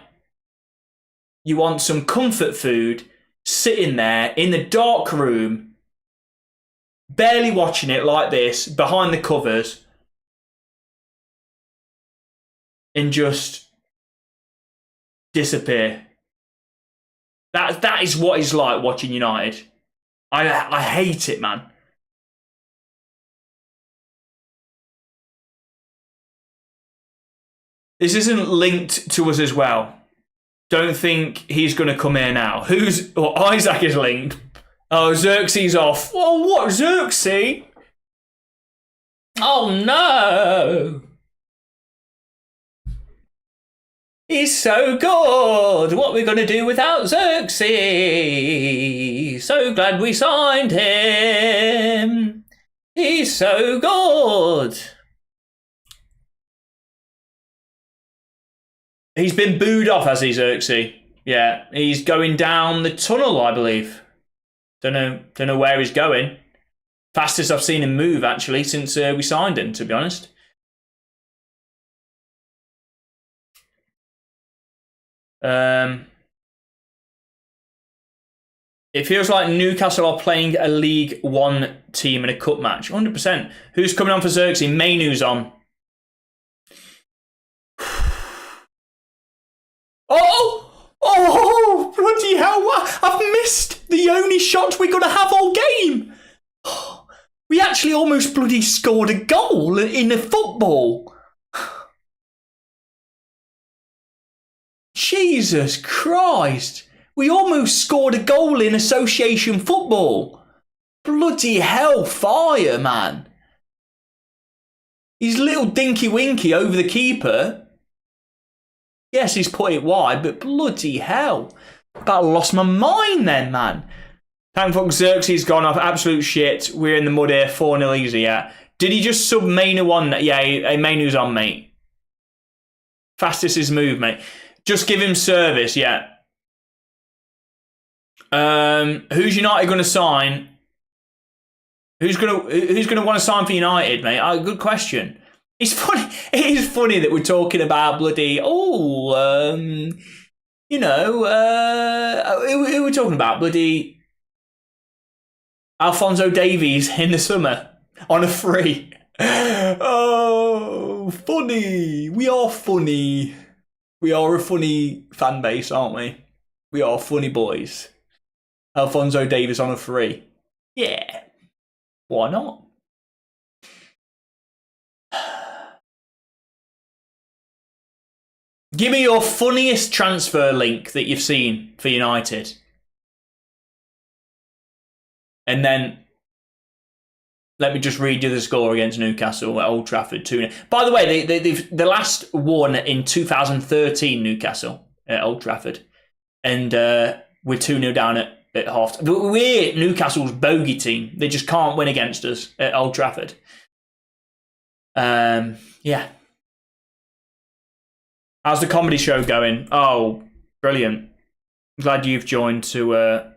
You want some comfort food, sitting there in the dark room, barely watching it like this, behind the covers, and just disappear. That is what it's like watching United. I hate it, man. This isn't linked to us as well. Don't think he's going to come here now. Isaac is linked. Oh, Xerxes off. Oh, what, Xerxes? Oh, no. He's so good. What are we going to do without Xerxes? So glad we signed him. He's so good. He's been booed off, has he, Xerxes? Yeah, he's going down the tunnel, I believe. Don't know where he's going. Fastest I've seen him move, actually, since we signed him, to be honest. It feels like Newcastle are playing a League One team in a cup match. 100%. Who's coming on for Xerxes? Mainu's on. Oh, bloody hell. I've missed the only shot we're going to have all game. We actually almost bloody scored a goal in the football. Jesus Christ. We almost scored a goal in association football. Bloody hell, fire, man. His little dinky winky over the keeper. Yes, he's put it wide, but bloody hell. About lost my mind then, man. Thank fuck Xerxes gone off. Absolute shit. We're in the mud here. 4-0 easy, yeah. Did he just sub Mainu on? Yeah, Mainu's on, mate. Fastest his move, mate. Just give him service, yeah. Who's United going to sign? Who's going to want to sign for United, mate? Good question. It's funny. It is funny that we're talking about bloody. Who we're talking about? Bloody Alphonso Davies in the summer on a free. Oh, funny. We are funny. We are a funny fan base, aren't we? We are funny boys. Alphonso Davies on a free. Yeah. Why not? Give me your funniest transfer link that you've seen for United. And then let me just read you the score against Newcastle at Old Trafford 2-0. By the way, the last won in 2013, Newcastle at Old Trafford. And we're 2-0 down at half time. We're Newcastle's bogey team. They just can't win against us at Old Trafford. Yeah. How's the comedy show going? Oh, brilliant. I'm glad you've joined to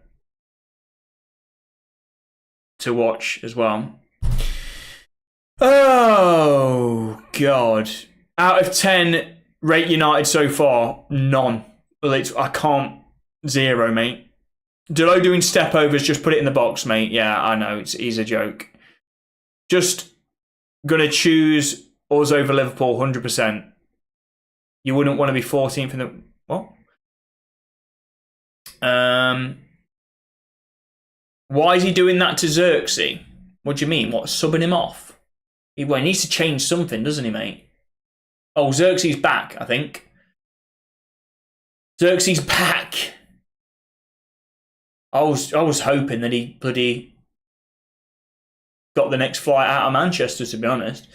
watch as well. Oh, God. Out of 10, rate United so far, none. Well, I can't. 0, mate. Delo doing step overs, just put it in the box, mate. Yeah, I know, he's a joke. Just gonna choose us over Liverpool 100%. You wouldn't want to be 14th in the... What? Why is he doing that to Xerxes? What do you mean? What, subbing him off? He needs to change something, doesn't he, mate? Oh, Xerxes back, I think. Xerxes back. I was hoping that he bloody got the next flight out of Manchester, to be honest.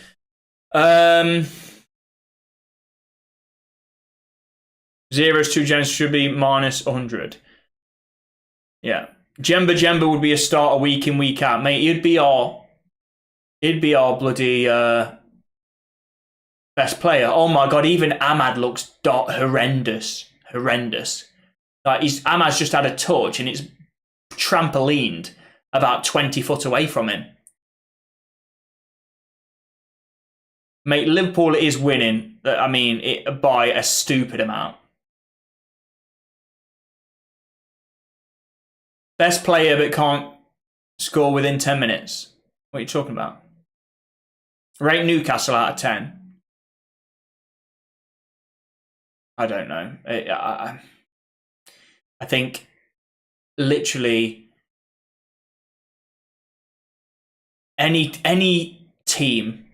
Zeros to Gens should be minus 100. Yeah. Jemba would be a starter week in, week out. Mate, he'd be our bloody best player. Oh my God, even Ahmad looks horrendous. Horrendous. Like Amaz just had a touch and it's trampolined about 20 foot away from him. Mate, Liverpool is winning. I mean, by a stupid amount. Best player but can't score within 10 minutes. What are you talking about? Rate Newcastle out of 10. I don't know. I think literally any team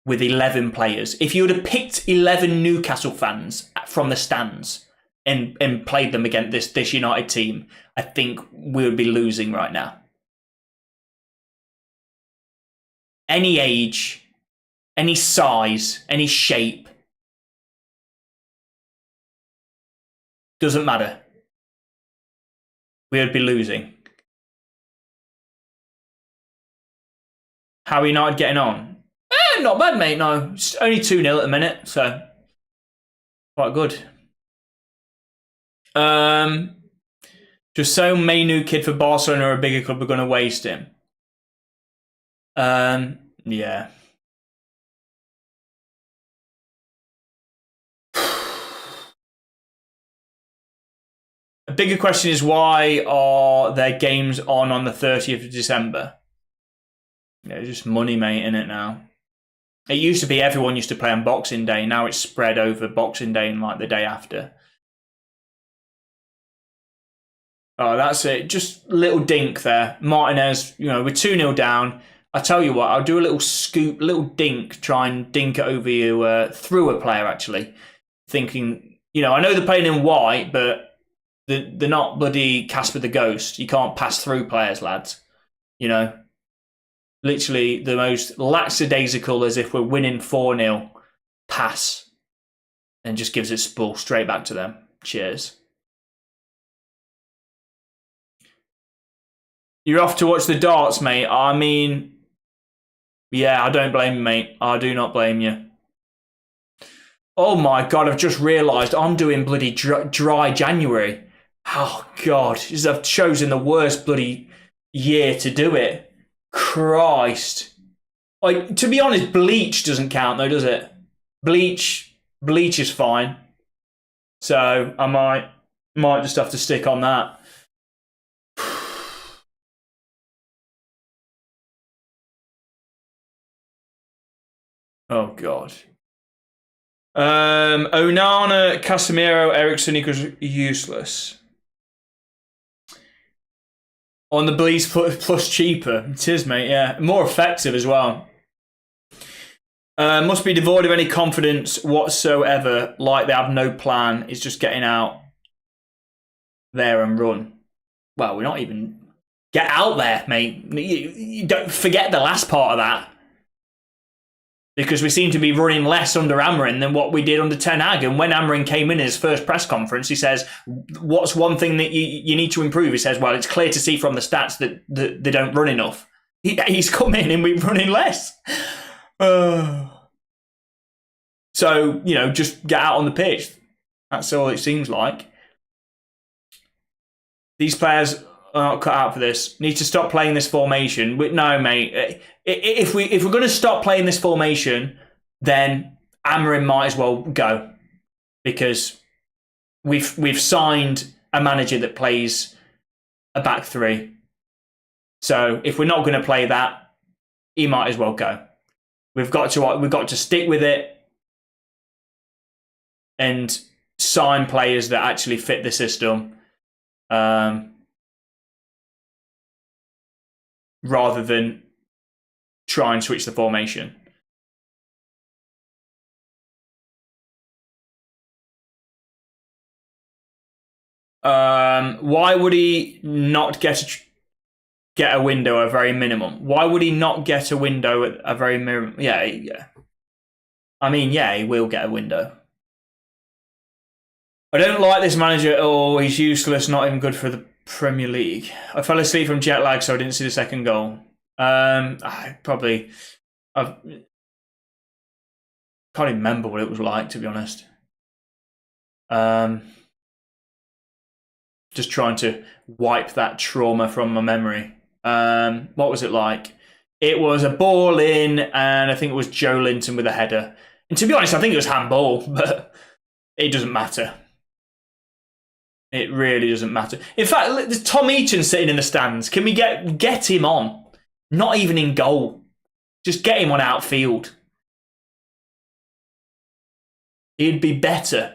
with 11 players, if you would have picked 11 Newcastle fans from the stands and played them against this United team, I think we would be losing right now. Any age, any size, any shape, doesn't matter. We would be losing. How are United getting on? Not bad, mate. No, it's only 2-0 at the minute, so quite good. Just so Mainu kid for Barcelona or a bigger club are going to waste him. Yeah. A bigger question is, why are their games on the 30th of December? Yeah, just money, mate, in it now. It used to be everyone used to play on Boxing Day. Now it's spread over Boxing Day and like the day after. Oh, that's it. Just a little dink there. Martinez, we're 2-0 down. I tell you what, I'll do a little scoop, little dink, try and dink it over you through a player, actually. Thinking, I know they're playing in white, but they're not bloody Casper the Ghost. You can't pass through players, lads. Literally the most lackadaisical, as if we're winning 4-0, pass, and just gives it ball straight back to them. Cheers. You're off to watch the darts, mate. I mean, yeah, I don't blame you, mate. I do not blame you. Oh my God, I've just realised I'm doing bloody dry January. Oh God, I've chosen the worst bloody year to do it. Christ. Like, to be honest, bleach doesn't count though, does it? Bleach is fine. So I might just have to stick on that. Oh God. Onana, Casemiro, Ericsson equals useless. On the Bleach plus cheaper. It is, mate, yeah. More effective as well. Must be devoid of any confidence whatsoever, like they have no plan. It's just getting out there and run. Well, we're not even... Get out there, mate. You don't forget the last part of that. Because we seem to be running less under Amarin than what we did under Ten Hag. And when Amarin came in his first press conference, he says, what's one thing that you need to improve? He says, well, it's clear to see from the stats that they don't run enough. He's come in and we're running less. So, just get out on the pitch. That's all it seems like. These players are not cut out for this. Need to stop playing this formation. No, mate. If we're going to stop playing this formation, then Amarin might as well go, because we've signed a manager that plays a back three. So if we're not going to play that, he might as well go. We've got to stick with it and sign players that actually fit the system. Rather than try and switch the formation. Why would he not get a window at a very minimum? Why would he not get a window at a very minimum? Yeah. I mean, yeah, he will get a window. I don't like this manager at all. He's useless, not even good for the Premier League. I fell asleep from jet lag, so I didn't see the second goal. I can't even remember what it was like, to be honest. Just trying to wipe that trauma from my memory. What was it like? It was a ball in, and I think it was Joe Linton with a header. And to be honest, I think it was handball, but it doesn't matter. It really doesn't matter. In fact, there's Tom Eaton sitting in the stands. Can we get him on? Not even in goal. Just get him on outfield. He'd be better.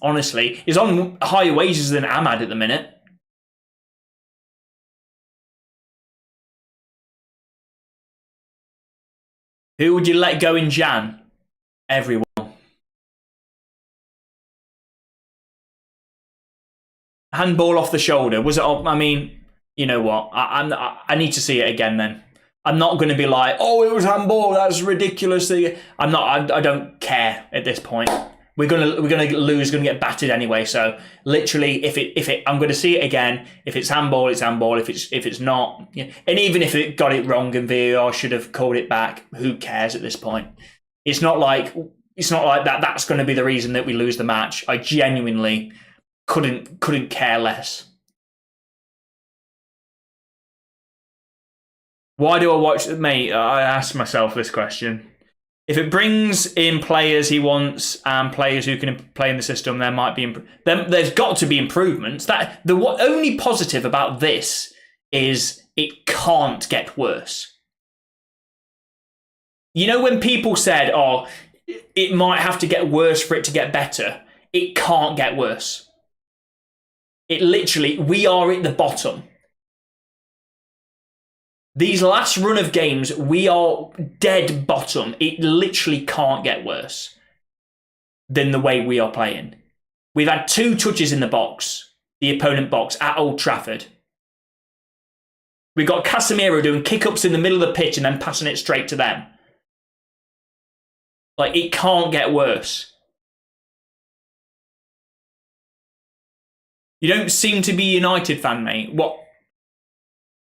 Honestly, he's on higher wages than Ahmad at the minute. Who would you let go in Jan? Everyone. Handball off the shoulder. Was it? I mean, you know what? I need to see it again. Then I'm not going to be like, oh, it was handball. That's ridiculous. I'm not. I don't care at this point. We're gonna lose. Gonna get battered anyway. So literally, if it, I'm going to see it again. If it's handball, it's handball. If it's not, and even if it got it wrong and VAR should have called it back, who cares at this point? It's not like that. That's going to be the reason that we lose the match. I genuinely couldn't care less. Why do I watch? Mate, I ask myself this question. If it brings in players he wants and players who can play in the system, there might be there's got to be improvements. That the only positive about this is it can't get worse. You know when people said, "Oh, it might have to get worse for it to get better," it can't get worse. It literally, we are at the bottom. These last run of games, we are dead bottom. It literally can't get worse than the way we are playing. We've had 2 touches in the box, the opponent box, at Old Trafford. We've got Casemiro doing kick-ups in the middle of the pitch and then passing it straight to them. Like, it can't get worse. You don't seem to be a United fan, mate. What?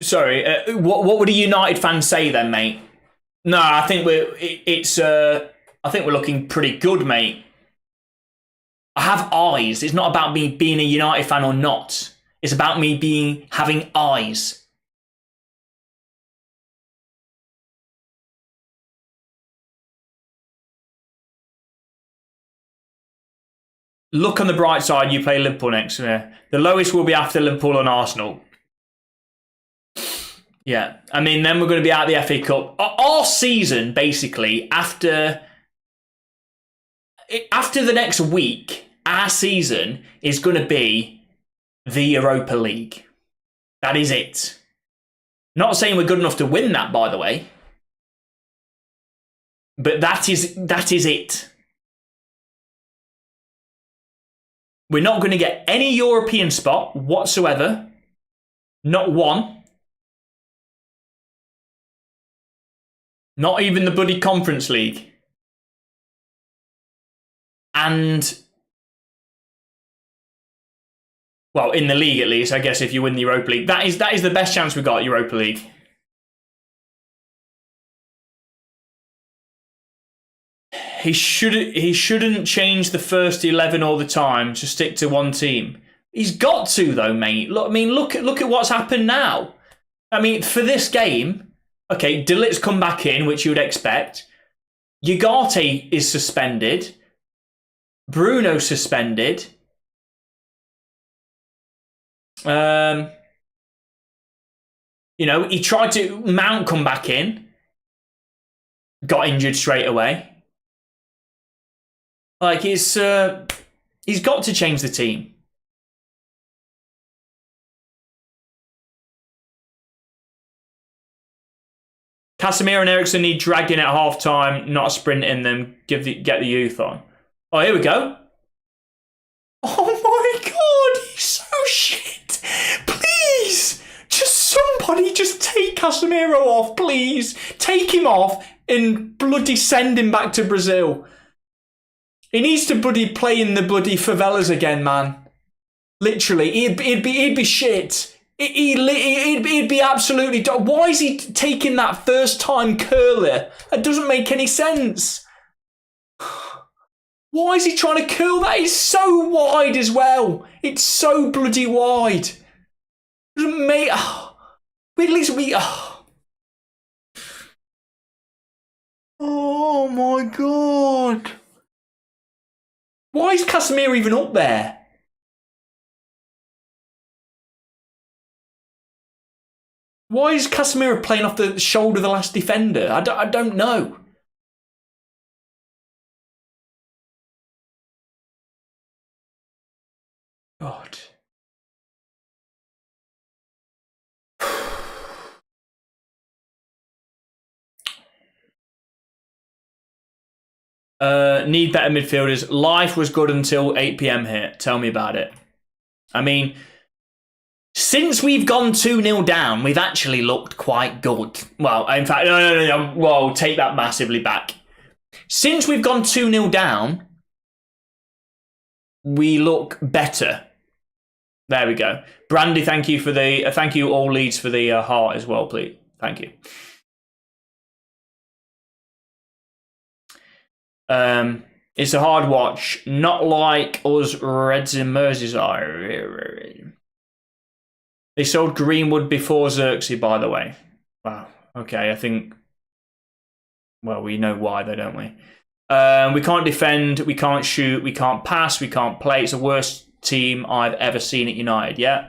Sorry, what would a United fan say then, mate? No, I think I think we're looking pretty good, mate. I have eyes. It's not about me being a United fan or not. It's about me having eyes. Look on the bright side, you play Liverpool next year. The lowest will be after Liverpool and Arsenal. Yeah, I mean, then we're going to be out of the FA Cup. Our season, basically, after the next week, our season is going to be the Europa League. That is it. Not saying we're good enough to win that, by the way. But that is it. We're not going to get any European spot whatsoever. Not one. Not even the bloody Conference League. And, well, in the league at least, I guess if you win the Europa League. That is the best chance we've got, Europa League. He shouldn't change the first 11 all the time to stick to one team. He's got to, though, mate. Look at what's happened now. I mean, for this game... Okay, De Ligt's come back in, which you would expect. Ugarte is suspended. Bruno suspended. You know, he tried to... Mount come back in. Got injured straight away. Like, he's got to change the team. Casemiro and Eriksen need dragging at half-time, not sprinting them, get the youth on. Oh, here we go. Oh my God, he's so shit. Please, just somebody just take Casemiro off, please. Take him off and bloody send him back to Brazil. He needs to bloody play in the bloody favelas again, man. Literally, he'd be shit. He'd be absolutely... Why is he taking that first-time curler? That doesn't make any sense. Why is he trying to curl? That is so wide as well. It's so bloody wide. Mate, at least we... Oh my God. Why is Casemiro even up there? Why is Casemiro playing off the shoulder of the last defender? I don't know. God. Need better midfielders. Life was good until 8 p.m. here. Tell me about it. I mean, since we've gone 2-0 down, we've actually looked quite good. Well, in fact, no. Well, take that massively back. Since we've gone 2-0 down, we look better. There we go. Brandy, thank you for the thank you all leads for the heart as well, please. Thank you. It's a hard watch, not like us Reds in Merseyside. They sold Greenwood before Xerxes, by the way. Wow. Okay, I think. Well, we know why, though, don't we? We can't defend, we can't shoot, we can't pass, we can't play. It's the worst team I've ever seen at United. Yeah.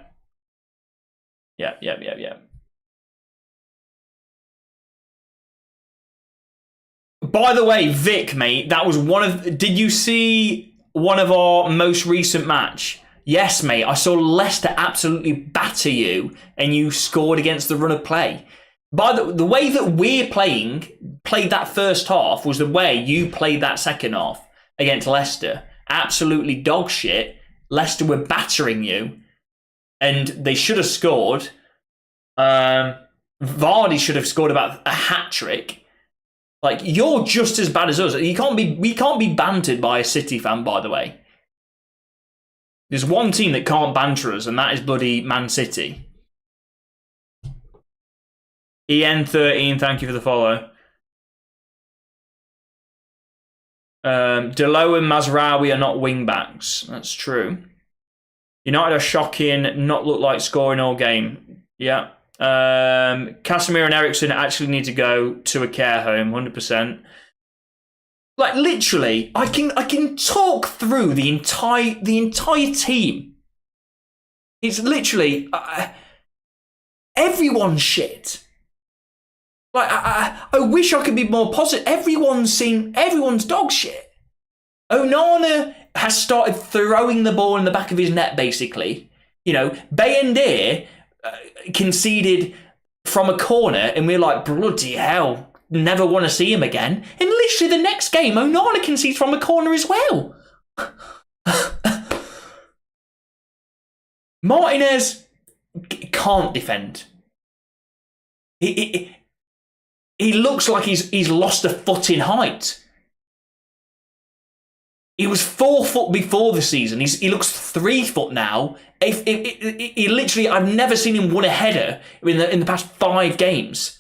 By the way, Vic, mate, that was one of... Did you see one of our most recent match? Yes, mate, I saw Leicester absolutely batter you and you scored against the run of play. By the way that we're played that first half was the way you played that second half against Leicester. Absolutely dog shit. Leicester were battering you and they should have scored. Vardy should have scored about a hat-trick. Like, you're just as bad as us. We can't be bantered by a City fan, by the way. There's one team that can't banter us, and that is bloody Man City. EN13, thank you for the follow. Delo and Mazraoui are not wing-backs. That's true. United are shocking, not look like scoring all game. Yeah. Casemiro and Eriksen actually need to go to a care home, 100%. Like, literally, I can talk through the entire team. It's literally everyone's shit. Like, I wish I could be more positive. Everyone's dog shit. Onana has started throwing the ball in the back of his net, basically. You know, Bayender conceded from a corner, and we're like, bloody hell, never want to see him again. And literally the next game, Onana concedes from a corner as well. Martinez can't defend. He looks like he's lost a foot in height. He was 4 foot before the season. He looks 3 foot now. He literally, I've never seen him win a header in the past 5 games.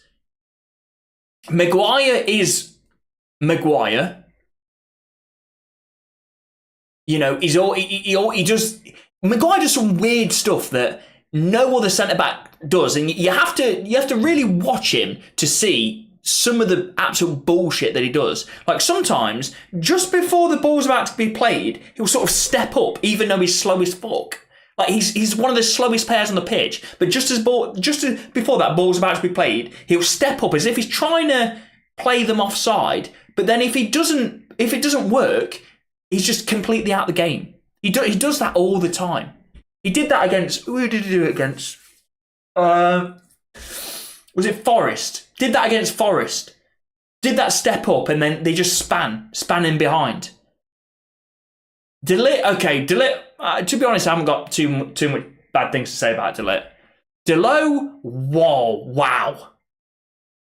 Maguire is Maguire. You know, Maguire does some weird stuff that no other centre back does, and you have to really watch him to see some of the absolute bullshit that he does. Like, sometimes, just before the ball's about to be played, he'll sort of step up, even though he's slow as fuck. Like, he's one of the slowest players on the pitch, but just before that ball's about to be played, he'll step up as if he's trying to play them offside. But then if it doesn't work, he's just completely out of the game. He does that all the time. He did that against... Who did he do it against? Was it Forest? Did that against Forest. Did that step up, and then they just span in behind. De Ligt, to be honest, I haven't got too much bad things to say about De Ligt. Delo, whoa, wow.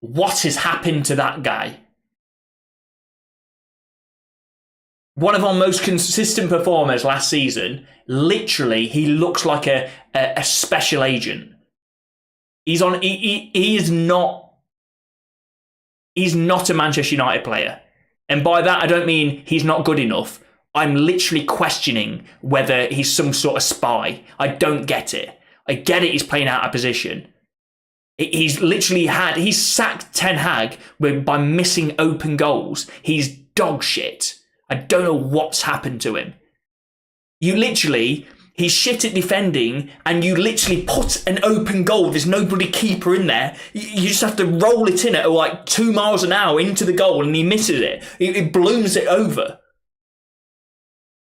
What has happened to that guy? One of our most consistent performers last season. Literally, he looks like a special agent. He's not a Manchester United player. And by that, I don't mean he's not good enough. I'm literally questioning whether he's some sort of spy. I don't get it. I get it, he's playing out of position. He's sacked Ten Hag by missing open goals. He's dog shit. I don't know what's happened to him. He's shit at defending, and you literally put an open goal. There's nobody keeper in there. You just have to roll it in at like 2 miles an hour into the goal, and he misses it. He balloons it over.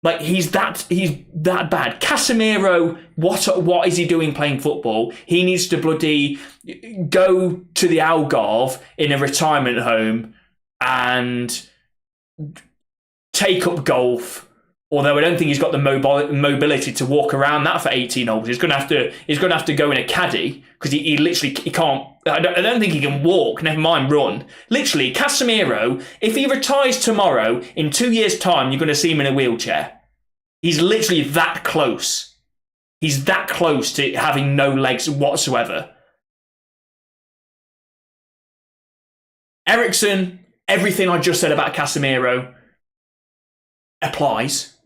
Like, he's that bad. Casemiro, what is he doing playing football? He needs to bloody go to the Algarve in a retirement home and take up golf. Although I don't think he's got the mobility to walk around that for 18 holes. He's going to have to go in a caddy, because he can't. I don't think he can walk. Never mind run. Literally, Casemiro, if he retires tomorrow, in 2 years' time, you're going to see him in a wheelchair. He's literally that close. He's that close to having no legs whatsoever. Eriksen, everything I just said about Casemiro applies.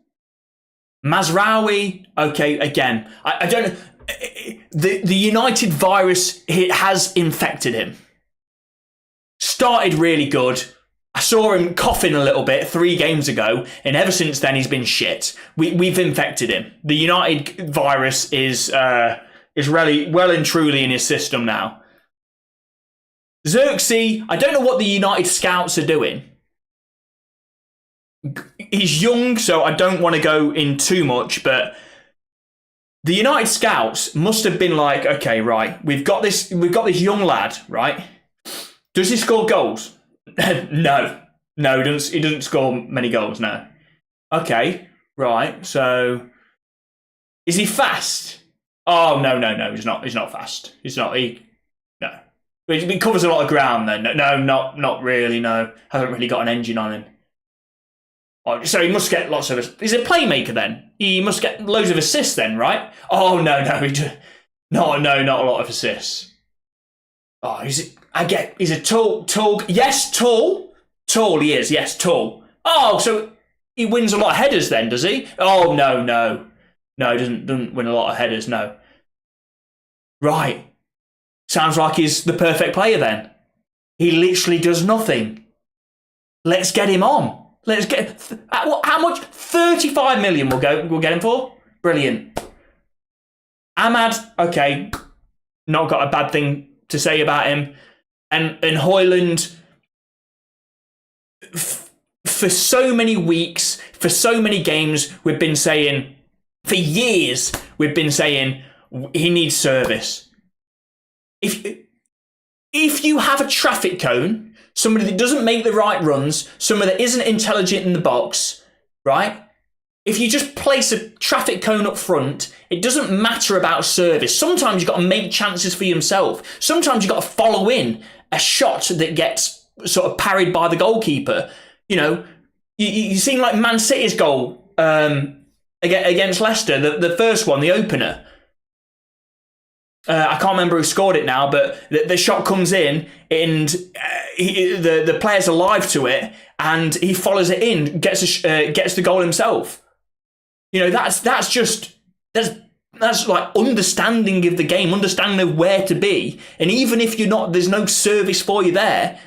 Mazraoui, okay, again, I don't know. The United virus, it has infected him. Started really good. I saw him coughing a little bit 3 games ago, and ever since then he's been shit. We've infected him. The United virus is really well and truly in his system now. Xerxes, I don't know what the United scouts are doing. He's young, so I don't want to go in too much, but the United scouts must have been like, okay, right, we've got this young lad, right? Does he score goals? No, he doesn't score many goals, no. Okay, right, so is he fast? Oh, no, he's not fast. No. He covers a lot of ground then. No, not really, no. Hasn't really got an engine on him. Oh, so he must get lots of... He's a playmaker then. He must get loads of assists then, right? Oh, no, not a lot of assists. Oh, he's a tall... Yes, tall. Tall he is, yes, tall. Oh, so he wins a lot of headers then, does he? Oh, no. No, he doesn't win a lot of headers, no. Right. Sounds like he's the perfect player then. He literally does nothing. Let's get him on. Let's get... How much? 35 million we'll get him for? Brilliant. Ahmad, okay. Not got a bad thing to say about him. And Højlund, for so many weeks, for so many games, we've been saying, for years, we've been saying, he needs service. If you have a traffic cone, somebody that doesn't make the right runs, somebody that isn't intelligent in the box, right? If you just place a traffic cone up front, it doesn't matter about service. Sometimes you've got to make chances for yourself. Sometimes you've got to follow in a shot that gets sort of parried by the goalkeeper. You know, you seen like Man City's goal against Leicester, the first one, the opener. I can't remember who scored it now, but the shot comes in and the player's alive to it, and he follows it in, gets the goal himself. You know, that's like understanding of the game, understanding of where to be, and even if there's no service for you there.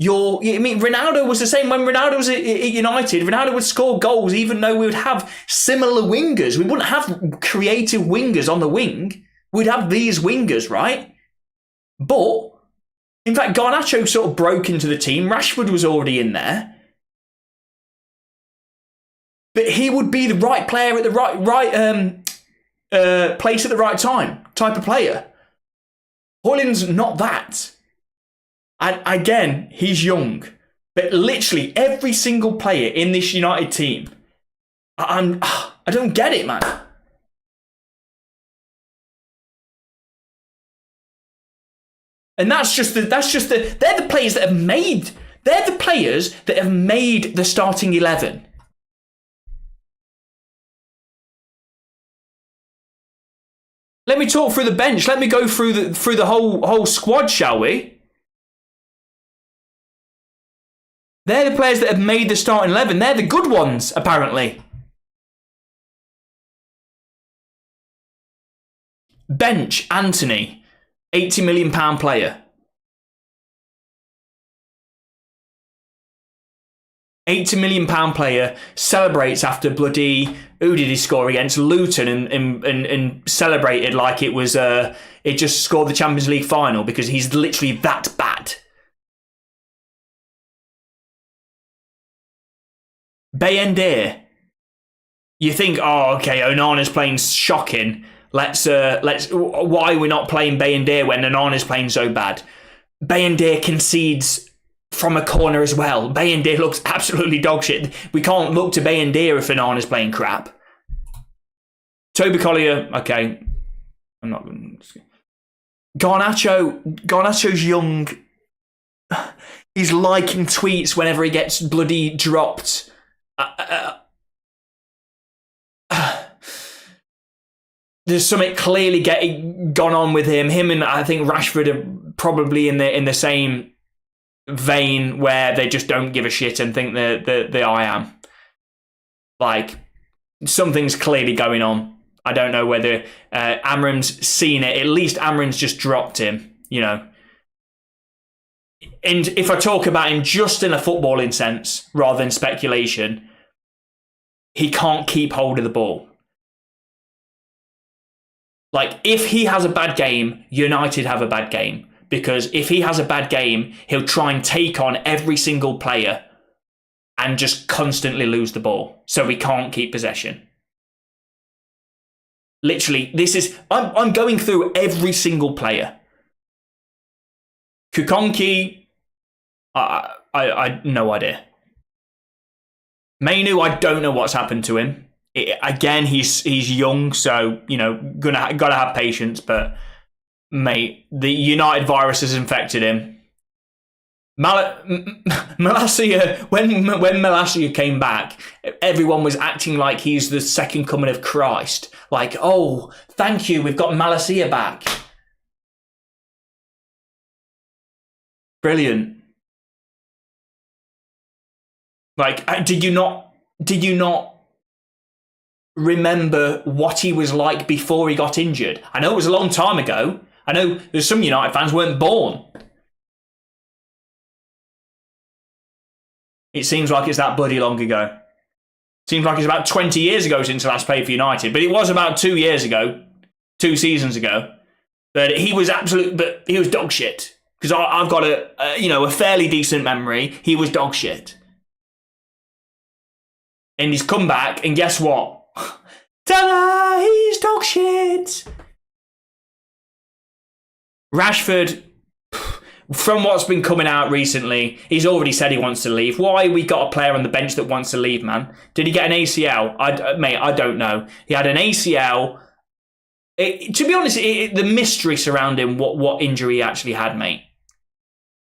Ronaldo was the same when Ronaldo was at United. Ronaldo would score goals even though we would have similar wingers. We wouldn't have creative wingers on the wing. We'd have these wingers, right? But, in fact, Garnacho sort of broke into the team. Rashford was already in there. But he would be the right player at the right place at the right time type of player. Højlund's not that. And again, he's young. But literally every single player in this United team, I don't get it, man. And they're the players that have made the starting 11. Let me talk through the bench. Let me go through the whole squad, shall we? They're the players that have made the starting 11. They're the good ones, apparently. Bench Anthony, £80 million player. £80 million player celebrates after bloody, who did he score against? Luton, and celebrated like it was it just scored the Champions League final because he's literally that bad. Bayender. You think, oh, okay, Onana's playing shocking. Let's why are we not playing Bayender when Onana's playing so bad? Bayender concedes from a corner as well. Bayender looks absolutely dog shit. We can't look to Bayender if Onana's playing crap. Toby Collier, okay. I'm not going to... Garnacho's young. He's liking tweets whenever he gets bloody dropped. There's something clearly gone on with him. Him and I think Rashford are probably in the same vein where they just don't give a shit and think that I am. Like, something's clearly going on. I don't know whether Amram's seen it. At least Amram's just dropped him, you know. And if I talk about him just in a footballing sense rather than speculation, he can't keep hold of the ball. Like, if he has a bad game, United have a bad game. Because if he has a bad game, he'll try and take on every single player and just constantly lose the ball. So we can't keep possession. Literally, this is... I'm going through every single player. Kukonki, I no idea. Mainu, I don't know what's happened to him. Again, he's young, so, you know, gotta have patience, but... Mate, the United virus has infected him. Malacia, when Malacia came back, everyone was acting like he's the second coming of Christ. Like, oh, thank you, we've got Malacia back. Brilliant. Like, did you not remember what he was like before he got injured? I know it was a long time ago. I know there's some United fans weren't born. It seems like it's that bloody long ago. Seems like it's about 20 years ago since I last played for United, but it was about 2 years ago, 2 seasons ago. But he was but he was dog shit. Because I've got a fairly decent memory. He was dog shit. And he's come back, and guess what? Ta-da! He's dog shit! Rashford, from what's been coming out recently, he's already said he wants to leave. Why we got a player on the bench that wants to leave, man? Did he get an ACL? Mate, I don't know. He had an ACL. To be honest, the mystery surrounding what injury he actually had, mate.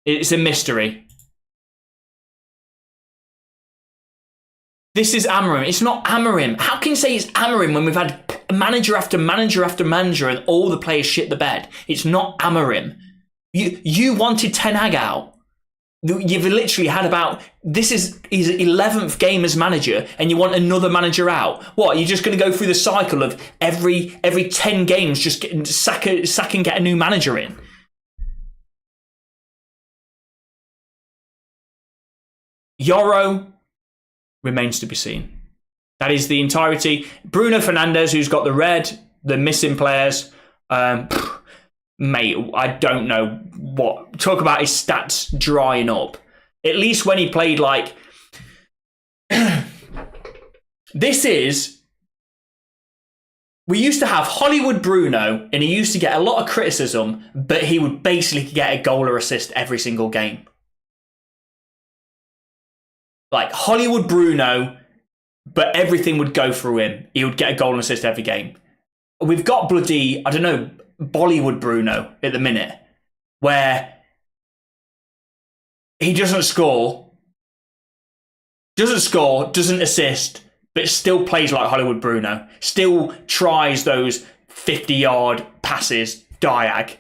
It's a mystery. This is Amorim. It's not Amorim. How can you say it's Amorim when we've had manager after manager after manager and all the players shit the bed? It's not Amorim. You wanted Ten Hag out. You've literally had this is his 11th game as manager and you want another manager out. What, you're just going to go through the cycle of every 10 games just sack and get a new manager in? Yoro remains to be seen. That is the entirety. Bruno Fernandes, who's got the red, the missing players. Mate, I don't know what. Talk about his stats drying up. At least when he played like... This is... We used to have Hollywood Bruno, and he used to get a lot of criticism, but he would basically get a goal or assist every single game. Like, Hollywood Bruno, but everything would go through him. He would get a goal and assist every game. We've got bloody, I don't know, Bollywood Bruno at the minute, where he doesn't score, doesn't assist, but still plays like Hollywood Bruno. Still tries those 50-yard passes, diag.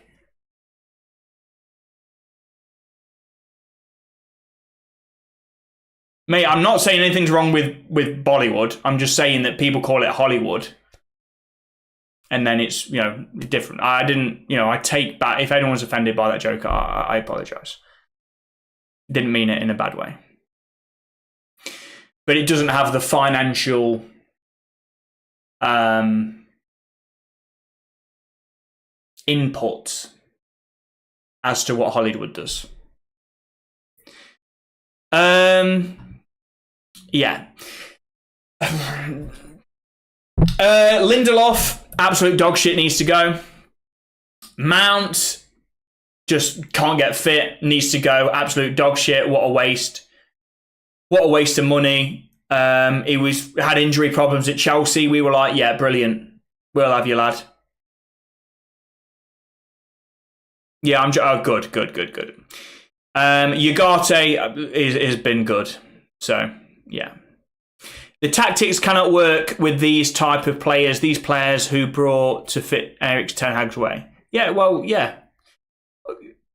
Mate, I'm not saying anything's wrong with Bollywood. I'm just saying that people call it Hollywood. and then it's different. I didn't, I take back. If anyone's offended by that joke, I apologise. Didn't mean it in a bad way, but it doesn't have the financial input as to what Hollywood does. Yeah. Lindelof, absolute dog shit, needs to go. Mount just can't get fit, needs to go. Absolute dog shit. What a waste. What a waste of money. He had injury problems at Chelsea. We were like, yeah, brilliant. We'll have you, lad. Yeah, good. Ugarte has been good. So, yeah. The tactics cannot work with these type of players, these players who brought to fit Erik ten Hag's way. Yeah, well, yeah.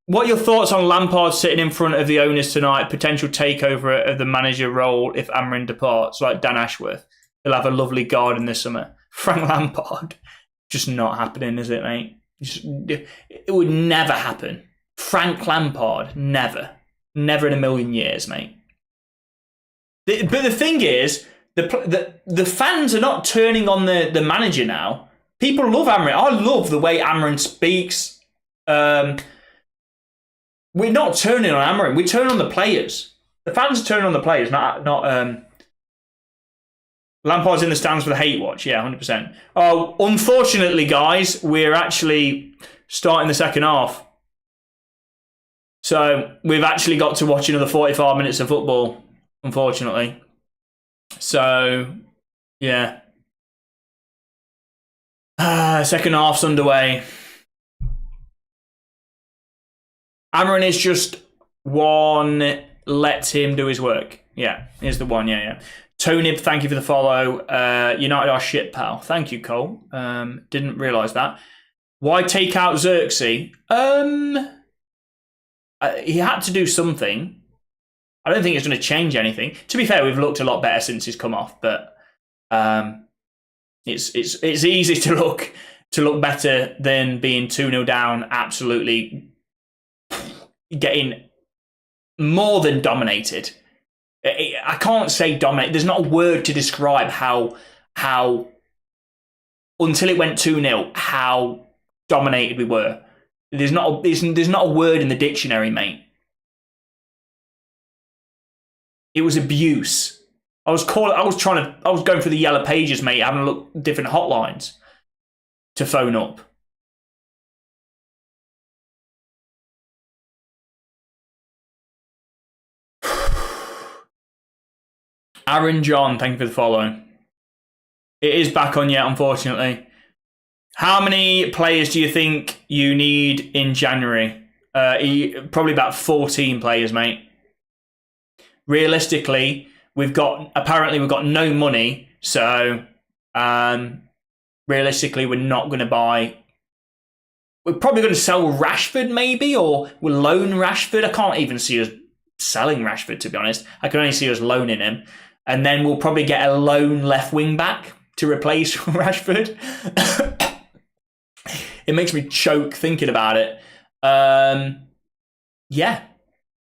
What are your thoughts on Lampard sitting in front of the owners tonight, potential takeover of the manager role if Amarin departs, like Dan Ashworth? He'll have a lovely garden this summer. Frank Lampard, just not happening, is it, mate? It would never happen. Frank Lampard, never. Never in a million years, mate. But the thing is, the fans are not turning on the manager now. People love Amarin. I love the way Amarin speaks. We're not turning on Amarin. We turn on the players. The fans are turning on the players, not Lampard's in the stands for the hate watch. Yeah, 100%. Oh, unfortunately, guys, we're actually starting the second half. So we've actually got to watch another 45 minutes of football, unfortunately. So, yeah. Second half's underway. Amarin is just one. Let him do his work. Yeah, here's the one. Yeah. Tony, thank you for the follow. United are shit, pal. Thank you, Cole. Didn't realise that. Why take out Xerxes? He had to do something. I don't think it's going to change anything. To be fair, we've looked a lot better since he's come off, but it's easy to look better than being 2-0 down, absolutely getting more than dominated. I can't say dominate. There's not a word to describe how until it went 2-0, how dominated we were. There's not a word in the dictionary, mate. It was abuse. I was going through the yellow pages, mate, having a look at different hotlines to phone up. Aaron John, thank you for the follow. It is back on yet, unfortunately. How many players do you think you need in January? Probably about 14 players, mate. Realistically, we've got no money, so realistically, we're not going to buy. We're probably going to sell Rashford, maybe, or we'll loan Rashford. I can't even see us selling Rashford, to be honest. I can only see us loaning him. And then we'll probably get a lone left wing back to replace Rashford. It makes me choke thinking about it. Yeah.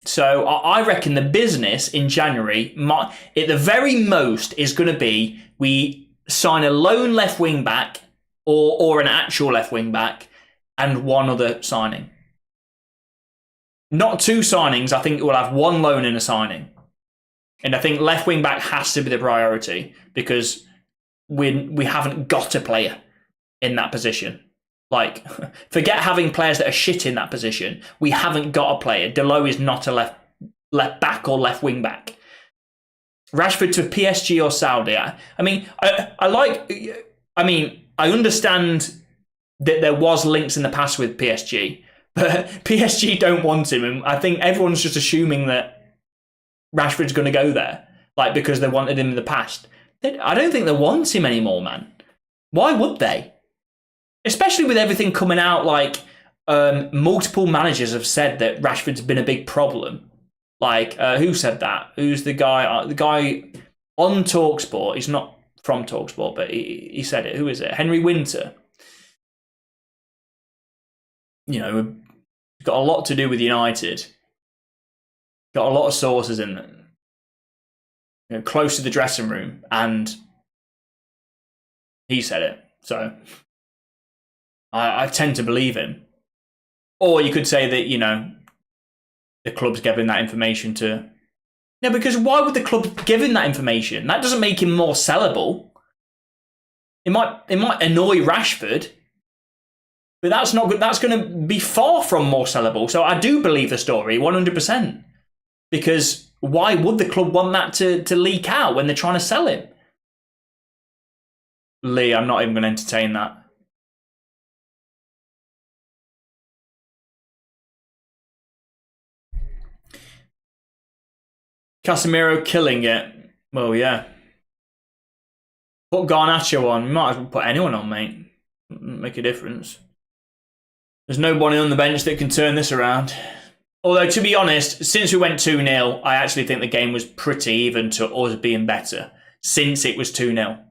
So I reckon the business in January, at the very most, is going to be we sign a lone left wing back or an actual left wing back and one other signing. Not two signings. I think we'll have one loan and a signing. And I think left wing back has to be the priority because we haven't got a player in that position. Like, forget having players that are shit in that position. We haven't got a player. Delo is not a left back or left wing back. Rashford to PSG or Saudi. I understand that there was links in the past with PSG, but PSG don't want him. And I think everyone's just assuming that Rashford's going to go there, like because they wanted him in the past. I don't think they want him anymore, man. Why would they? Especially with everything coming out, like multiple managers have said that Rashford's been a big problem. Like, who said that? Who's the guy? The guy on TalkSport. He's not from TalkSport, but he said it. Who is it? Henry Winter. got a lot to do with United. Got a lot of sources in close to the dressing room, and he said it. So I tend to believe him. Or you could say that, the club's giving that information to... No, because why would the club give him that information? That doesn't make him more sellable. It might annoy Rashford, but that's not good. That's going to be far from more sellable. So I do believe the story 100%. Because why would the club want that to leak out when they're trying to sell him? Lee, I'm not even going to entertain that. Casemiro killing it. Well, yeah. Put Garnacho on. You might as well put anyone on, mate. Make a difference. There's nobody on the bench that can turn this around. Although, to be honest, since we went 2-0, I actually think the game was pretty even to us being better. Since it was 2-0.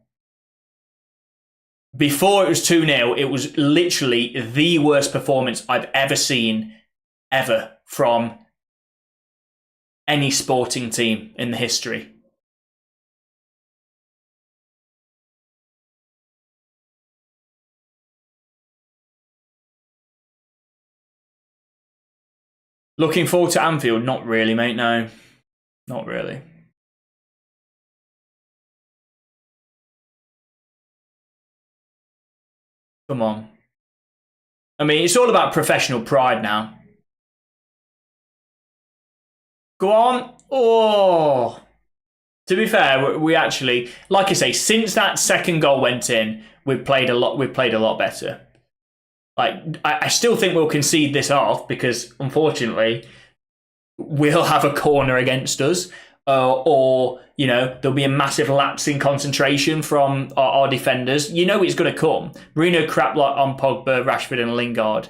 Before it was 2-0, it was literally the worst performance I've ever seen, ever, from any sporting team in the history. Looking forward to Anfield? Not really, mate, no. Not really. Come on. I mean, it's all about professional pride now. Go on. Oh. To be fair, we actually, like I say, since that second goal went in, we've played a lot better. Like, I still think we'll concede this off because, unfortunately, we'll have a corner against us, or there'll be a massive lapse in concentration from our defenders. It's going to come. Mourinho crapped on Pogba, Rashford, and Lingard,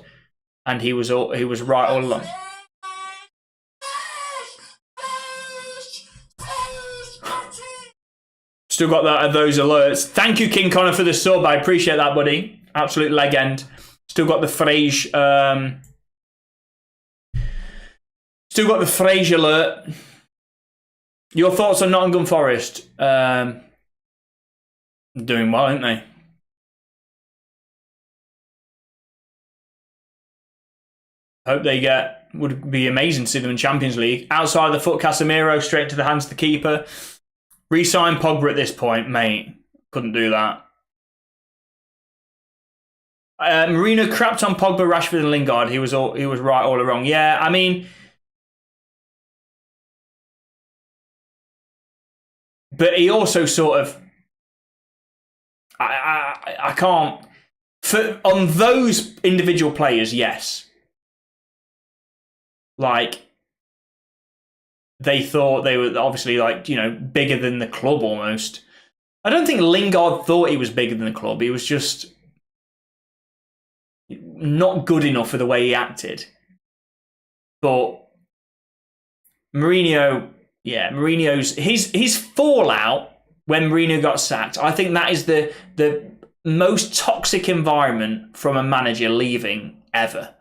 and he was right all along. Still got those alerts. Thank you, King Connor, for the sub. I appreciate that, buddy. Absolute legend. Still got the Frage. Still got the Frage alert. Your thoughts on Nottingham Forest? Doing well, aren't they? Hope they get. Would be amazing to see them in Champions League. Outside of the foot, Casemiro straight to the hands of the keeper. Re-sign Pogba at this point, mate. Couldn't do that. Mourinho crapped on Pogba, Rashford, and Lingard. He was right all along. Yeah, I mean, but he also sort of, I can't on those individual players. Yes, like they thought they were obviously bigger than the club almost. I don't think Lingard thought he was bigger than the club. He was just not good enough for the way he acted. But Mourinho's his fallout when Mourinho got sacked, I think that is the most toxic environment from a manager leaving ever.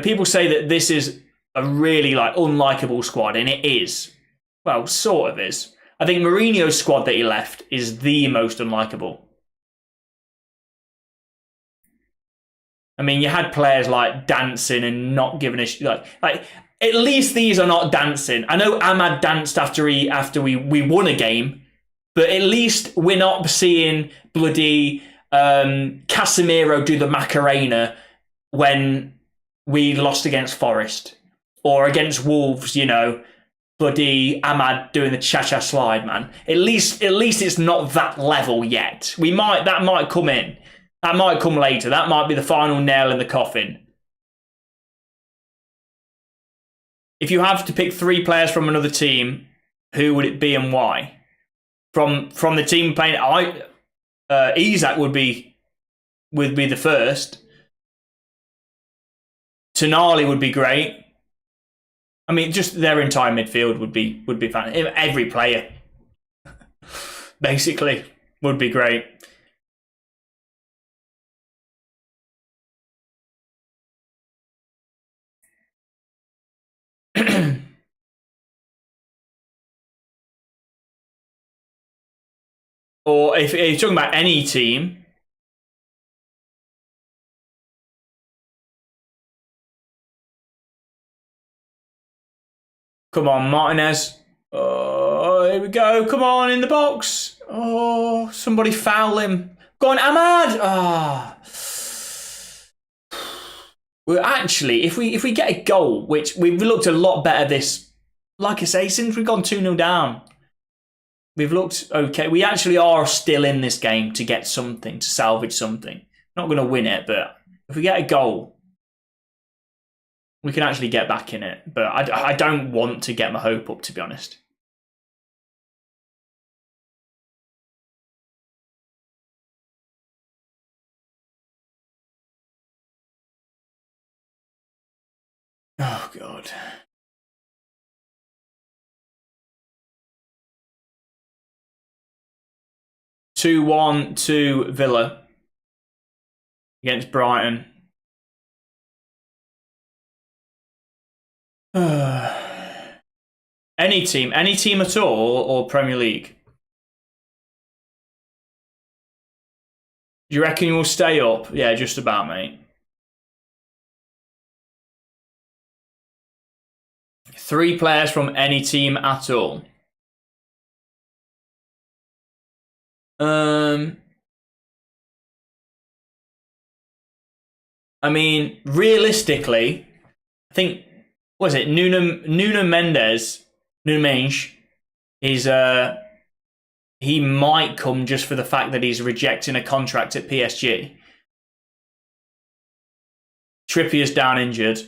People say that this is a really unlikable squad, and it is. Well, sort of is. I think Mourinho's squad that he left is the most unlikable. I mean, you had players like dancing and not giving a shit. Like at least these are not dancing. I know Ahmad danced after we won a game, but at least we're not seeing bloody Casemiro do the Macarena when we lost against Forest or against Wolves. Bloody Ahmad doing the cha-cha slide, man. At least it's not that level yet. That might come in. That might come later. That might be the final nail in the coffin. If you have to pick 3 players from another team, who would it be and why? From the team playing, Isak would be the first. Tonali would be great. I mean, just their entire midfield would be fun. Every player, basically, would be great. Or if you're talking about any team, come on, Martinez. Oh, here we go. Come on, in the box. Oh, somebody foul him. Go on, Ahmad. Ah. Well, actually, if we get a goal, which we've looked a lot better this, like I say, since we've gone 2-0 down, we've looked okay. We actually are still in this game to get something, to salvage something. Not going to win it, but if we get a goal, we can actually get back in it. But I don't want to get my hope up, to be honest. Oh, God. 2-1 to Villa against Brighton. Any team at all, or Premier League? Do you reckon you'll stay up? Yeah, just about, mate. 3 players from any team at all. I mean, realistically, I think, was it Nuno Mendes is he might come just for the fact that he's rejecting a contract at PSG. Trippier's down injured.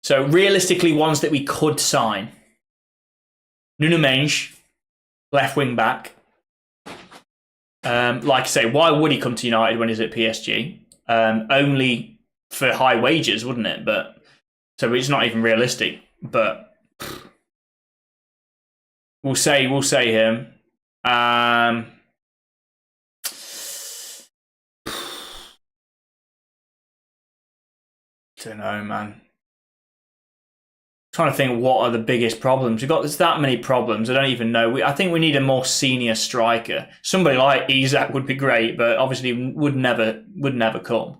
So realistically, ones that we could sign. Nuno Mendes, left wing back. Like I say, why would he come to United when he's at PSG? Only for high wages, wouldn't it? But so it's not even realistic. But we'll say him. Don't know, man. Trying to think what are the biggest problems. There's that many problems. I don't even know. I think we need a more senior striker. Somebody like Isak would be great, but obviously would never come.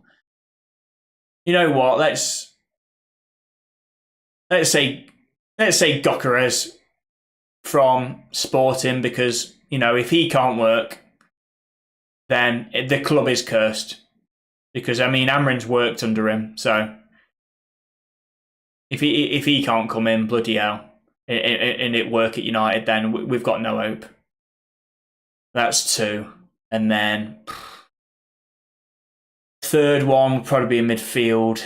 You know what? Let's say Gyökeres from Sporting, because if he can't work, then the club is cursed. Because Amrin's worked under him, so. If he can't come in, bloody hell, and it work at United, then we've got no hope. That's 2. And then third one would probably be in midfield.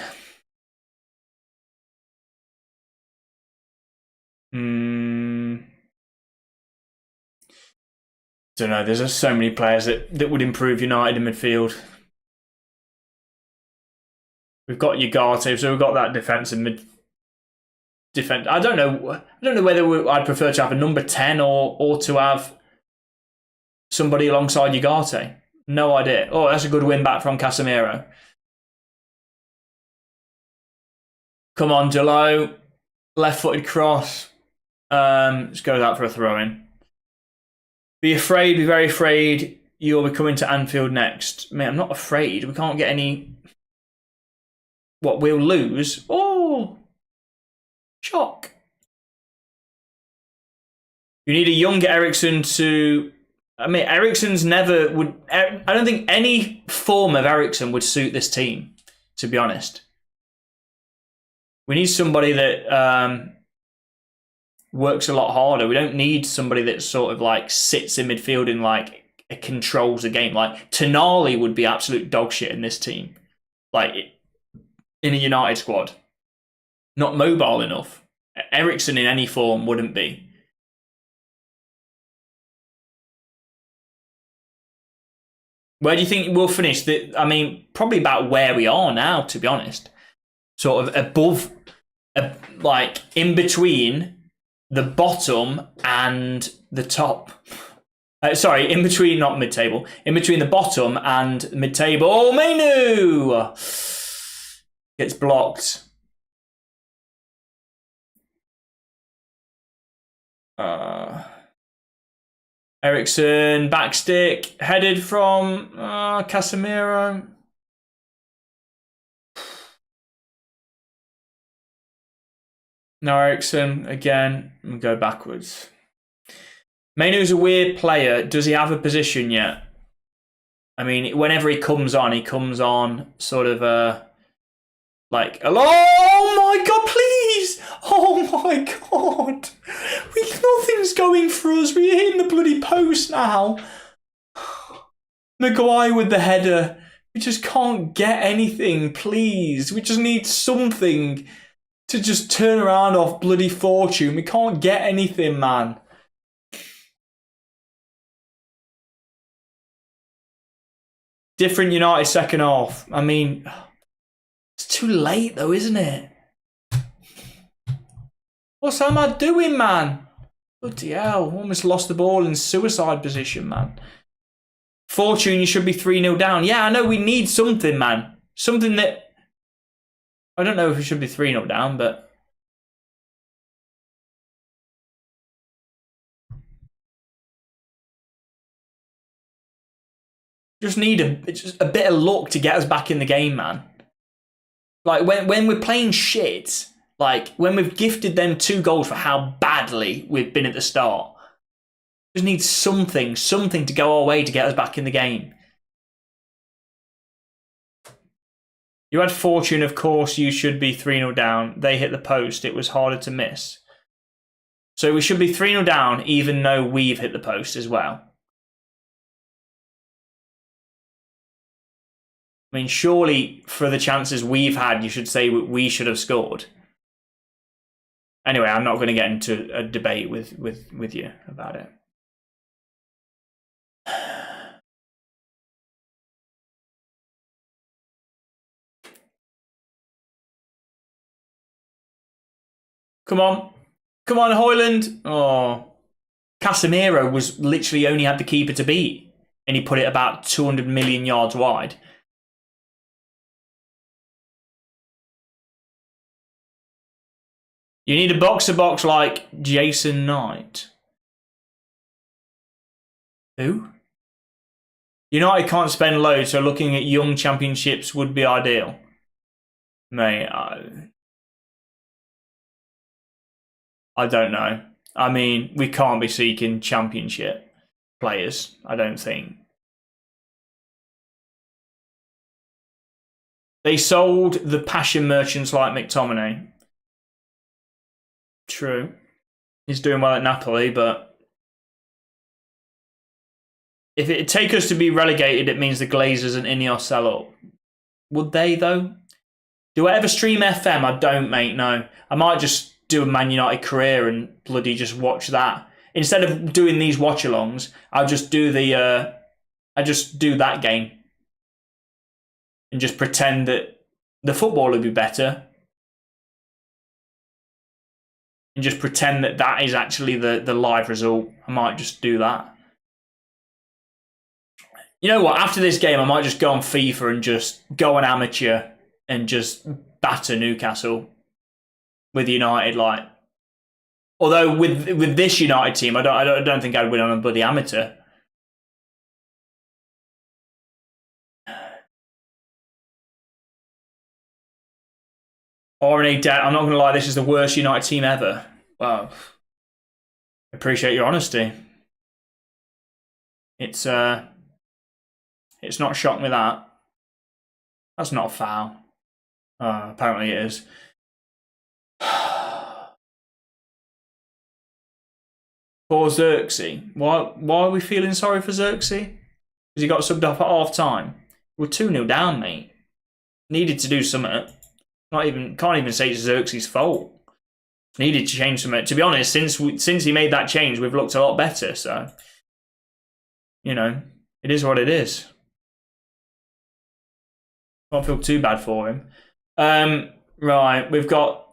Don't know. There's just so many players that would improve United in midfield. We've got Ugarte, so we've got that defensive defense. I don't know whether I'd prefer to have a number 10 or to have somebody alongside Ugarte. No idea. Oh, that's a good win back from Casemiro. Come on, Delo. Left-footed cross. Let's go with that for a throw-in. Be very afraid you'll be coming to Anfield next. Man, I'm not afraid. We can't get any. What, we'll lose? Oh! Shock. You need a young Eriksen to. Eriksen's never would. I don't think any form of Eriksen would suit this team, to be honest. We need somebody that works a lot harder. We don't need somebody that sort of like sits in midfield and like controls the game. Like Tonali would be absolute dog shit in this team, like in a United squad. Not mobile enough. Eriksen in any form wouldn't be. Where do you think we'll finish? Probably about where we are now, to be honest. Sort of above, like in between the bottom and the top. Sorry, in between, not mid-table. In between the bottom and mid-table. Oh, Mainu! Gets blocked. Ericsson, backstick, headed from Casemiro. No, Ericsson again. We'll go backwards. Mainu's a weird player. Does he have a position yet? I mean, whenever he comes on sort of like, hello, oh my god, please! Oh my god! Nothing's going for us. We're hitting the bloody post now. Maguire with the header. We just can't get anything, please. We just need something to just turn around off bloody fortune. We can't get anything, man. Different United second half. I mean, it's too late though, isn't it? What's Ahmad doing, man? Bloody hell, almost lost the ball in suicide position, man. Fortune, you should be 3-0 down. Yeah, I know we need something, man. Something that... I don't know if we should be 3-0 down, but... Just need a bit of luck to get us back in the game, man. Like, when we're playing shit, like, when we've gifted them 2 goals for how badly we've been at the start, just need something to go our way to get us back in the game. You had Fortune, of course, you should be 3-0 down. They hit the post, it was harder to miss. So we should be 3-0 down, even though we've hit the post as well. I mean, surely for the chances we've had, you should say we should have scored. Anyway, I'm not going to get into a debate with you about it. Come on. Come on, Højlund. Oh. Casemiro was literally only had the keeper to beat, and he put it about 200 million yards wide. You need a box-to-box like Jason Knight. Who? United can't spend loads, so looking at young championships would be ideal. Mate, I don't know. I mean, we can't be seeking championship players, I don't think. They sold the passion merchants like McTominay. True. He's doing well at Napoli, but if it'd take us to be relegated, it means the Glazers and Ineos sell up. Would they, though? Do I ever stream FM? I don't, mate, no. I might just do a Man United career and bloody just watch that. Instead of doing these watch-alongs, I'll just do that game. And just pretend that the football would be better. And just pretend that that is actually the live result. I might just do that. You know what? After this game, I might just go on FIFA and just go on amateur and just batter Newcastle with United. Like, although with this United team, I don't think I'd win on a bloody amateur. RNA Dad, I'm not going to lie, this is the worst United team ever. Wow. Appreciate your honesty. It's not shocked me that. That's not a foul. Apparently it is. Poor Xerxes. Why are we feeling sorry for Xerxes? Because he got subbed off at half time. We're 2-0 down, mate. Needed to do something. Can't even say it's Xerxes' fault. Needed to change something. To be honest, since he made that change, we've looked a lot better. So, you know, it is what it is. Don't feel too bad for him. Right, we've got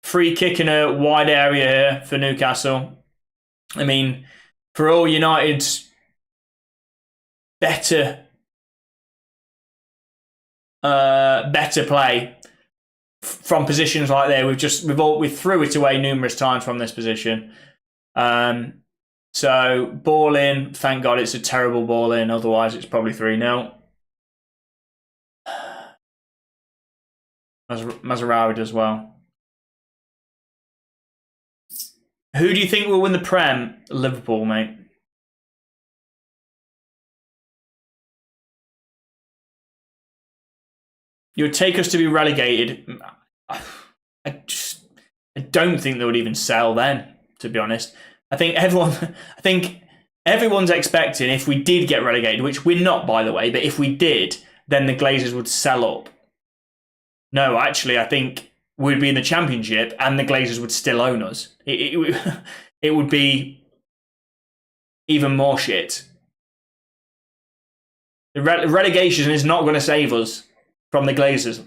free kick in a wide area here for Newcastle. I mean, for all United's better play from positions like there, we threw it away numerous times from this position. So, ball in. Thank God it's a terrible ball in. Otherwise, it's probably 3-0. Mazarawi does well. Who do you think will win the Prem? Liverpool, mate. You would take us to be relegated. I don't think they would even sell then, to be honest. I think everyone's expecting if we did get relegated, which we're not, by the way, but if we did, then the Glazers would sell up. No, actually, I think we'd be in the Championship and the Glazers would still own us. It would be even more shit. The relegation is not going to save us from the Glazers.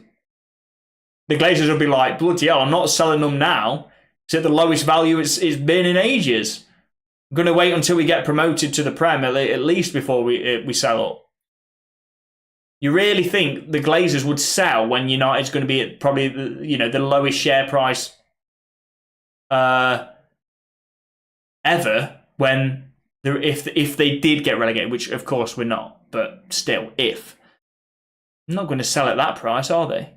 The Glazers will be like, bloody hell, I'm not selling them now. It's at the lowest value it's been in ages. I'm going to wait until we get promoted to the Prem at least before we sell up. You really think the Glazers would sell when United's going to be at probably the lowest share price ever when if they did get relegated, which of course we're not, but still, if. I'm not going to sell at that price, are they?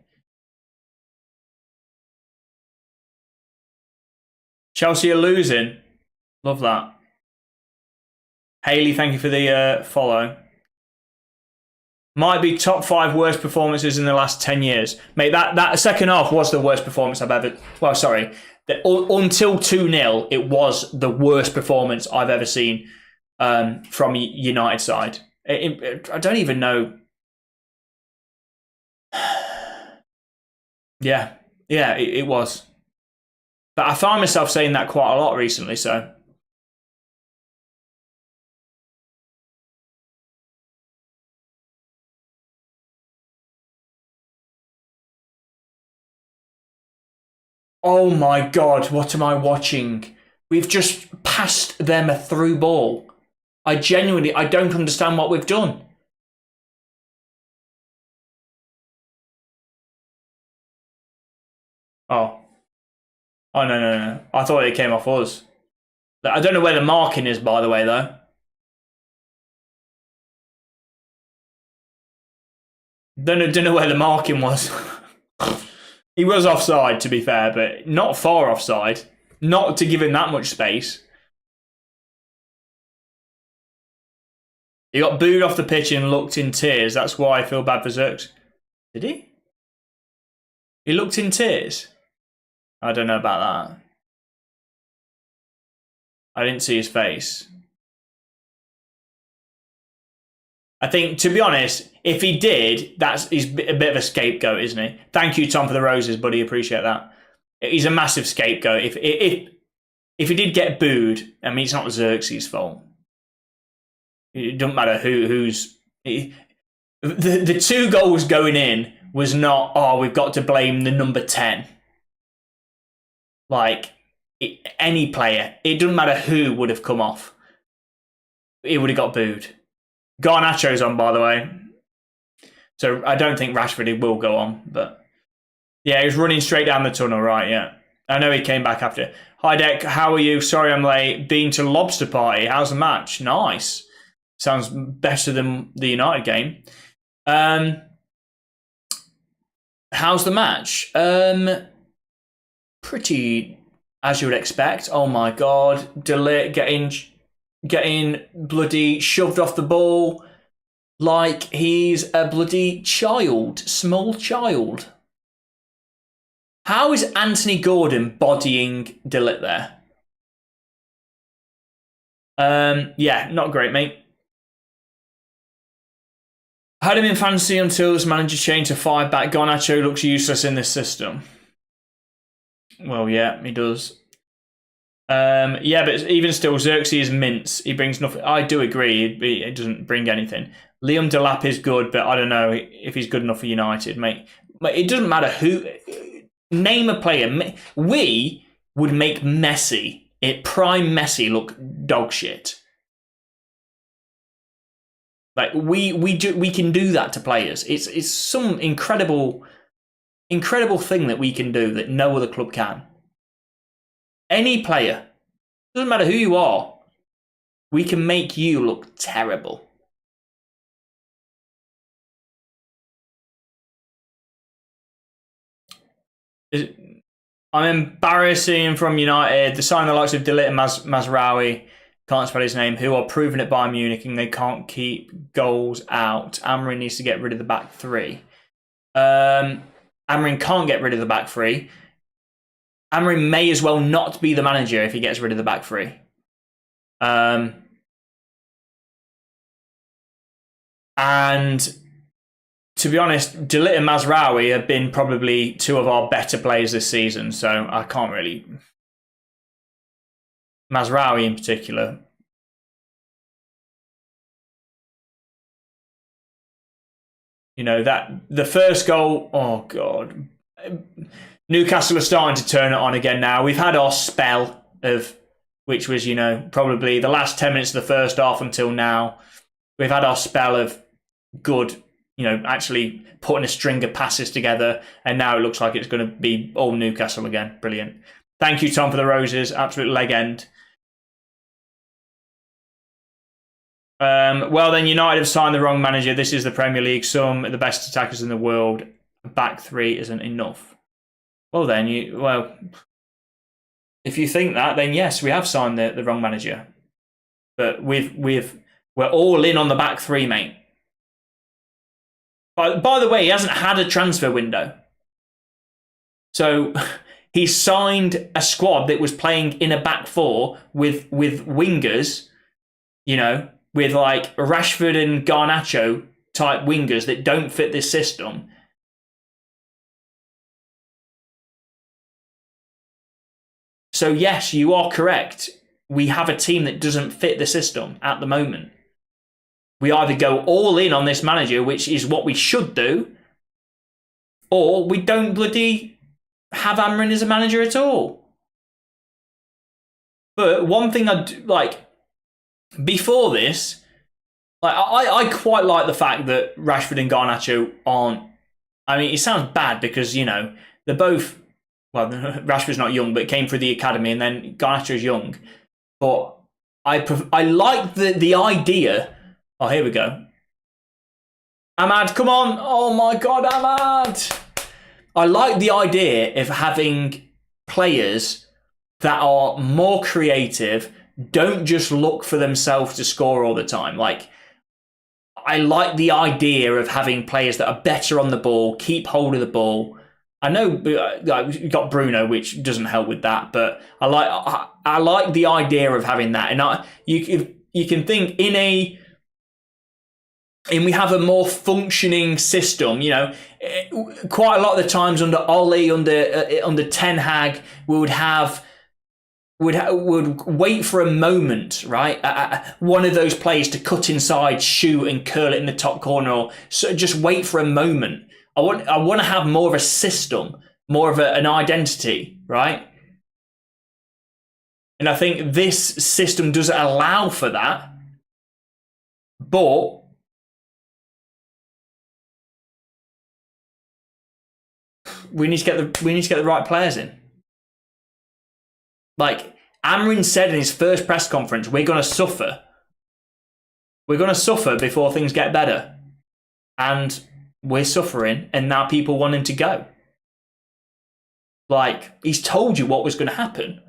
Chelsea are losing. Love that. Haley, thank you for the follow. Might be top 5 worst performances in the last 10 years. Mate, that second half was the worst performance I've ever... Well, sorry. Until 2-0, it was the worst performance I've ever seen from United side. I don't even know... Yeah, it was. But I find myself saying that quite a lot recently, so... Oh my God, what am I watching? We've just passed them a through ball. I don't understand what we've done. Oh. Oh, no. I thought it came off us. I don't know where the marking is, by the way, though. Don't know where the marking was. He was offside, to be fair, but not far offside. Not to give him that much space. He got booed off the pitch and looked in tears. That's why I feel bad for Zirks. Did he? He looked in tears? I don't know about that. I didn't see his face. I think, to be honest, if he did, he's a bit of a scapegoat, isn't he? Thank you, Tom, for the roses, buddy. Appreciate that. He's a massive scapegoat. If he did get booed, I mean, it's not Xerxes' fault. It doesn't matter who's... The 2 goals going in was not, oh, we've got to blame the number 10. Like, any player, it doesn't matter who would have come off. He would have got booed. Garnacho's on, by the way. So I don't think Rashford will go on, but yeah, he was running straight down the tunnel, right? Yeah, I know he came back after. Hi, Deck. How are you? Sorry, I'm late. Been to Lobster Party. How's the match? Nice. Sounds better than the United game. How's the match? Pretty as you would expect. Oh my God, Delit getting bloody shoved off the ball like he's a bloody child, small child. How is Anthony Gordon bodying Delit there? Yeah, not great, mate. Had him in fantasy until his manager changed to 5-back. Garnacho looks useless in this system. Well, yeah, he does. Yeah, but even still, Xerxes is mince. He brings nothing. I do agree. He doesn't bring anything. Liam Delap is good, but I don't know if he's good enough for United, mate. It doesn't matter who. Name a player. We would make Messi, prime Messi, look dog shit. Like we can do that to players. It's some incredible thing that we can do that no other club can. Any player, doesn't matter who you are. We can make you look terrible. I'm embarrassing from United. The sign the likes of Delit and Mazraoui, can't spell his name, who are proving it by Munich and they can't keep goals out. Amorim needs to get rid of the back three. Amorim can't get rid of the back three. Amorim may as well not be the manager if he gets rid of the back three. And to be honest, Delit and Mazraoui have been probably two of our better players this season, so I can't really... Mazraoui in particular. You know, that the first goal, oh God. Newcastle are starting to turn it on again now. We've had our spell of, which was, you know, probably the last 10 minutes of the first half until now. We've had our spell of good, you know, actually putting a string of passes together, and now it looks like it's going to be all Newcastle again. Brilliant. Thank you, Tom, for the roses. Absolute leg end. Well, then United have signed the wrong manager. This is the Premier League. Some of the best attackers in the world. Back three isn't enough. Well, then if you think that, then yes, we have signed the wrong manager. But we're all in on the back three, mate. By the way, he hasn't had a transfer window. So he signed a squad that was playing in a back four with wingers, you know, with like Rashford and Garnacho type wingers that don't fit this system. So yes, you are correct. We have a team that doesn't fit the system at the moment. We either go all in on this manager, which is what we should do, or we don't bloody have Amorim as a manager at all. But one thing I'd like, before this, like I quite like the fact that Rashford and Garnacho aren't. I mean, it sounds bad because, you know, they're both. Well, Rashford's not young, but came through the academy, and then Garnacho's young. But I like the idea. Oh, here we go. Ahmad, come on! Oh my God, Ahmad! I like the idea of having players that are more creative. Don't just look for themselves to score all the time. Like, I like the idea of having players that are better on the ball, keep hold of the ball. I know we've got Bruno, which doesn't help with that, but I like the idea of having that. And you can think and we have a more functioning system, you know. Quite a lot of the times under Ollie, under Ten Hag, we would wait for a moment, right? One of those players to cut inside, shoot, and curl it in the top corner, or so just wait for a moment. I want to have more of a system, more of an identity, right? And I think this system doesn't allow for that, but we need to get the right players in. Like Amorim said in his first press conference, we're going to suffer. We're going to suffer before things get better. And we're suffering, and now people want him to go. Like, he's told you what was going to happen.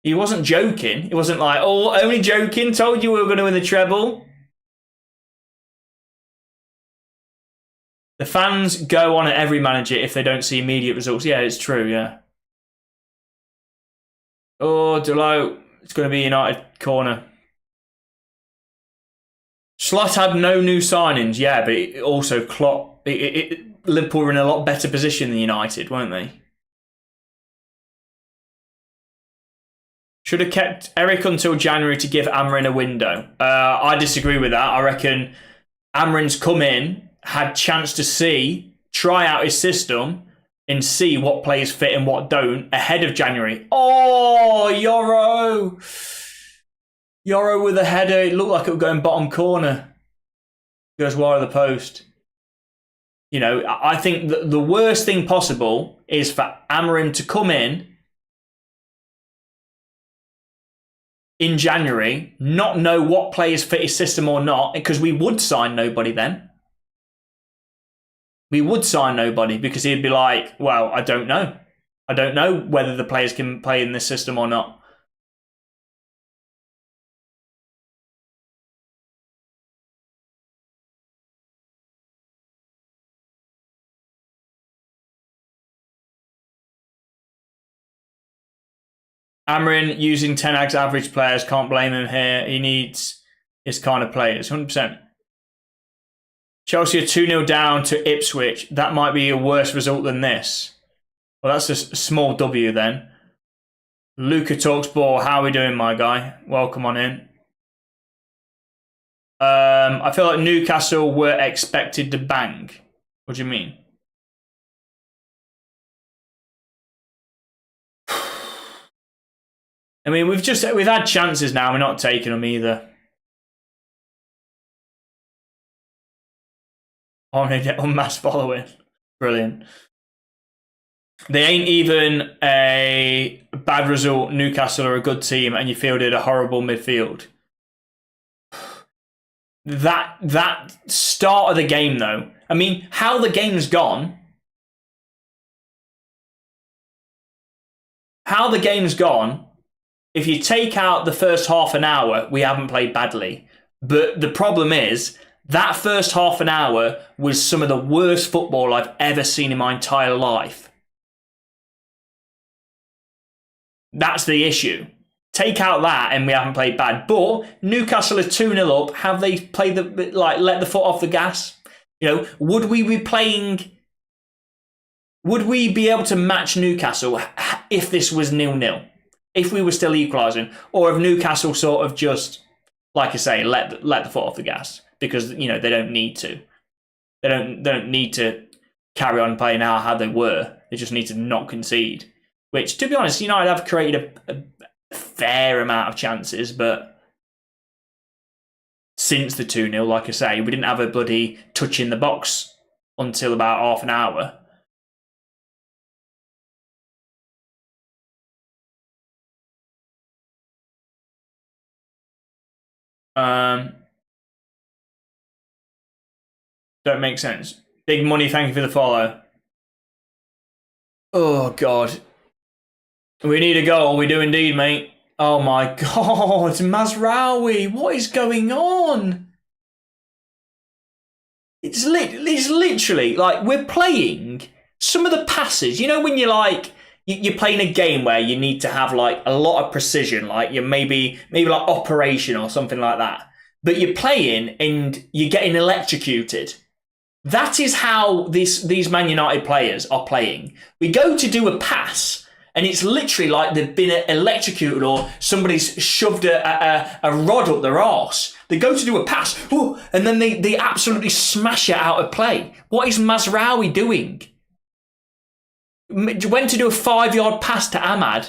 He wasn't joking. He wasn't like, oh, only joking, told you we were going to win the treble. The fans go on at every manager if they don't see immediate results. Yeah, it's true, yeah. Oh, Delo, it's going to be United corner. Slot had no new signings, yeah, but it also Klopp. Liverpool were in a lot better position than United, weren't they? Should have kept Eric until January to give Amorim a window. I disagree with that. I reckon Amorim's come in, had chance to try out his system, and see what players fit and what don't ahead of January. Oh, Yoro with a header. It looked like it would go in bottom corner. Goes wide of the post. You know, I think that the worst thing possible is for Amorim to come in in January, not know what players fit his system or not, because we would sign nobody then. We would sign nobody because he'd be like, well, I don't know. I don't know whether the players can play in this system or not. Amarin using Ten Hag's average players, can't blame him here. He needs his kind of players, 100%. Chelsea are 2-0 down to Ipswich. That might be a worse result than this. Well, that's a small W then. Luca talks ball. How are we doing, my guy? Welcome on in. I feel like Newcastle were expected to bang. What do you mean? I mean, we've had chances now. We're not taking them either. I'm going to get on mass following. Brilliant. They ain't even a bad result. Newcastle are a good team, and you fielded a horrible midfield. That start of the game, though. I mean, how the game's gone. How the game's gone. If you take out the first half an hour, we haven't played badly. But the problem is, that first half an hour was some of the worst football I've ever seen in my entire life. That's the issue. Take out that and we haven't played bad. But Newcastle are 2-0 up. Have they played let the foot off the gas? You know, would we be able to match Newcastle if this was 0-0? If we were still equalising? Or have Newcastle sort of just, like I say, let the foot off the gas? Because, you know, they don't need to. They don't need to carry on playing how they were. They just need to not concede. Which, to be honest, United have created a fair amount of chances, but since the 2-0, like I say, we didn't have a bloody touch in the box until about half an hour. Don't make sense. Big money, thank you for the follow. Oh, God. We need a goal. We do indeed, mate. Oh, my God. Mazraoui, what is going on? It's literally, like, we're playing some of the passes. You know when you're like, you're playing a game where you need to have, like, a lot of precision. Like, you're maybe like operation or something like that. But you're playing and you're getting electrocuted. That is how these Man United players are playing. We go to do a pass, and it's literally like they've been electrocuted or somebody's shoved a rod up their arse. They go to do a pass, and then they absolutely smash it out of play. What is Mazraoui doing? Went to do a 5-yard pass to Ahmad,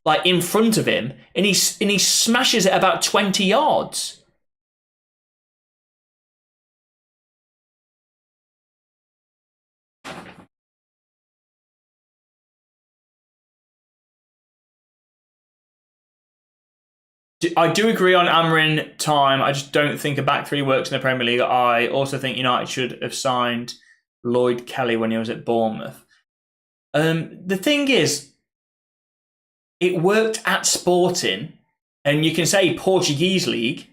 like in front of him, and he smashes it about 20 yards. I do agree on Amarin time. I just don't think a back three works in the Premier League. I also think United should have signed Lloyd Kelly when he was at Bournemouth. The thing is, it worked at Sporting, and you can say Portuguese league,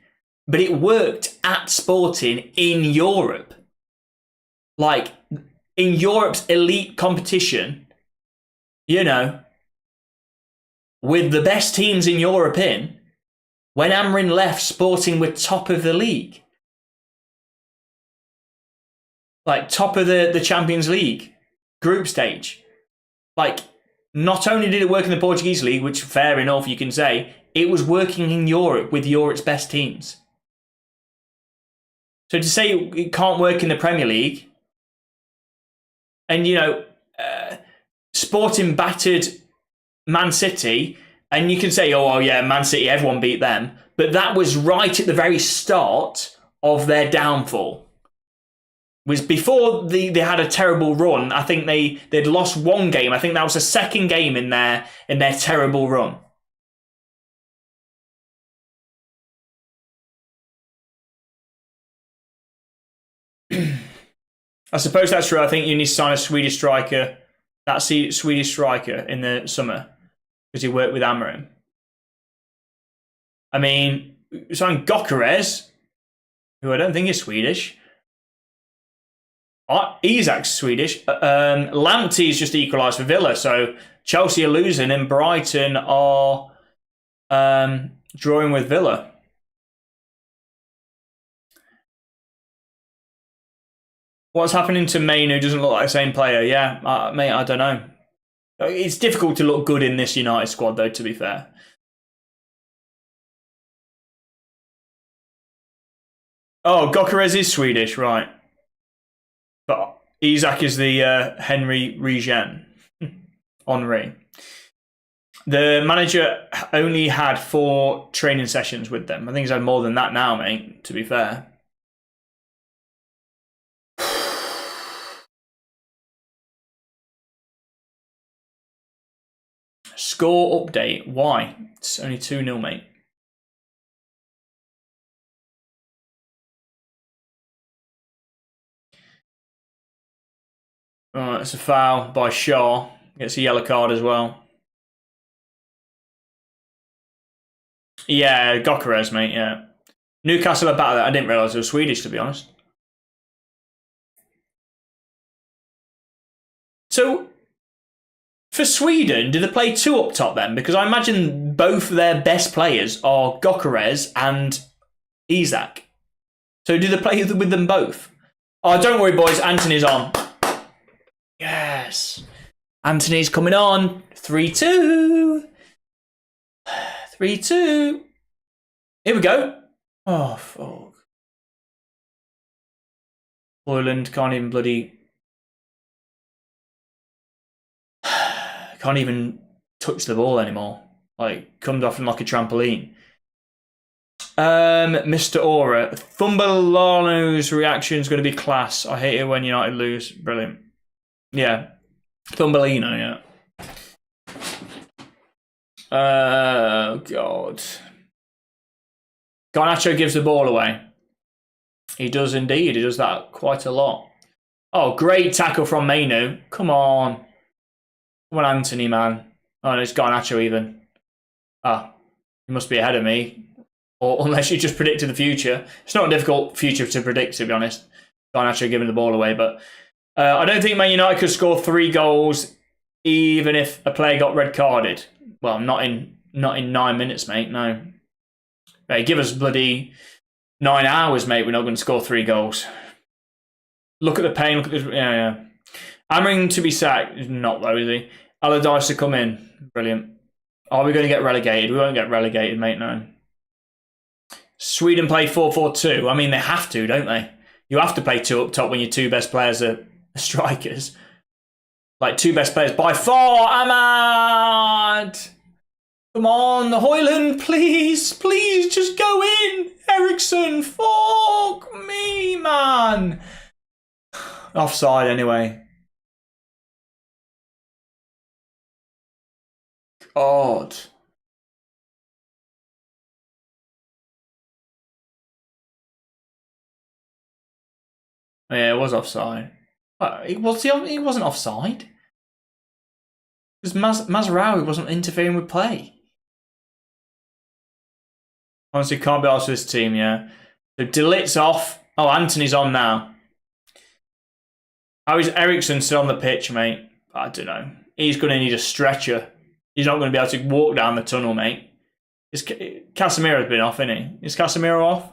but it worked at Sporting in Europe. Like, in Europe's elite competition, you know, with the best teams in Europe in, when Amarin left, Sporting were top of the league. Like, top of the Champions League group stage. Like, not only did it work in the Portuguese league, which fair enough, you can say, it was working in Europe with Europe's best teams. So to say it can't work in the Premier League, and, you know, Sporting battered Man City, and you can say, oh, yeah, Man City, everyone beat them. But that was right at the very start of their downfall. It was before they had a terrible run. I think they'd lost one game. I think that was the second game in their terrible run. I suppose that's true. I think you need to sign a Swedish striker. That Swedish striker in the summer because he worked with Amarim. I mean, sign Gokares, who I don't think is Swedish. Isak's Swedish. Lamptey's just equalised for Villa, so Chelsea are losing and Brighton are drawing with Villa. What's happening to Maine, who doesn't look like the same player? Yeah, mate, I don't know. It's difficult to look good in this United squad, though, to be fair. Oh, Gokares is Swedish, right. But Isak is the Henry Regen. Henri. The manager only had 4 training sessions with them. I think he's had more than that now, mate, to be fair. Score update. Why? It's only 2-0, mate. Alright, it's a foul by Shaw. Gets a yellow card as well. Yeah, Gokares, mate, yeah. Newcastle are better. I didn't realise they were Swedish, to be honest. So, for Sweden, do they play 2 up top then? Because I imagine both their best players are Gokares and Isak. So do they play with them both? Oh, don't worry, boys. Anthony's on. Yes. Anthony's coming on. 3-2. 3-2. Here we go. Oh, fuck. Hoyland can't even bloody... Can't even touch the ball anymore. Like, comes off him like a trampoline. Mr. Aura. Thumbelano's reaction is going to be class. I hate it when United lose. Brilliant. Yeah. Thumbelino, yeah. Oh, God. Garnacho gives the ball away. He does indeed. He does that quite a lot. Oh, great tackle from Mainu. Come on. Come on, Anthony, man. Oh, no, it's Garnacho even. Ah, he must be ahead of me. Or unless you just predicted the future. It's not a difficult future to predict, to be honest. Garnacho giving the ball away. But I don't think Man United could score 3 goals even if a player got red carded. Well, not in 9 minutes, mate. No. Hey, give us bloody 9 hours, mate. We're not going to score 3 goals. Look at the pain. Look at this. Yeah. Amaring to be sacked. Not though, is he? Allardyce to come in. Brilliant. Are we going to get relegated? We won't get relegated, mate, no. Sweden play 4-4-2. I mean, they have to, don't they? You have to play 2 up top when your 2 best players are strikers. Like, 2 best players by far. Ahmad! Come on, Hoyland, please. Please, just go in. Eriksson, fuck me, man. Offside, anyway. God. Yeah, it was offside. He wasn't offside. Because Mazraoui wasn't interfering with play. Honestly, can't be asked for this team, yeah. So Delit's off. Oh, Anthony's on now. How is Eriksson still on the pitch, mate? I don't know. He's going to need a stretcher. He's not going to be able to walk down the tunnel, mate. Casemiro's been off, isn't he? Is Casemiro off?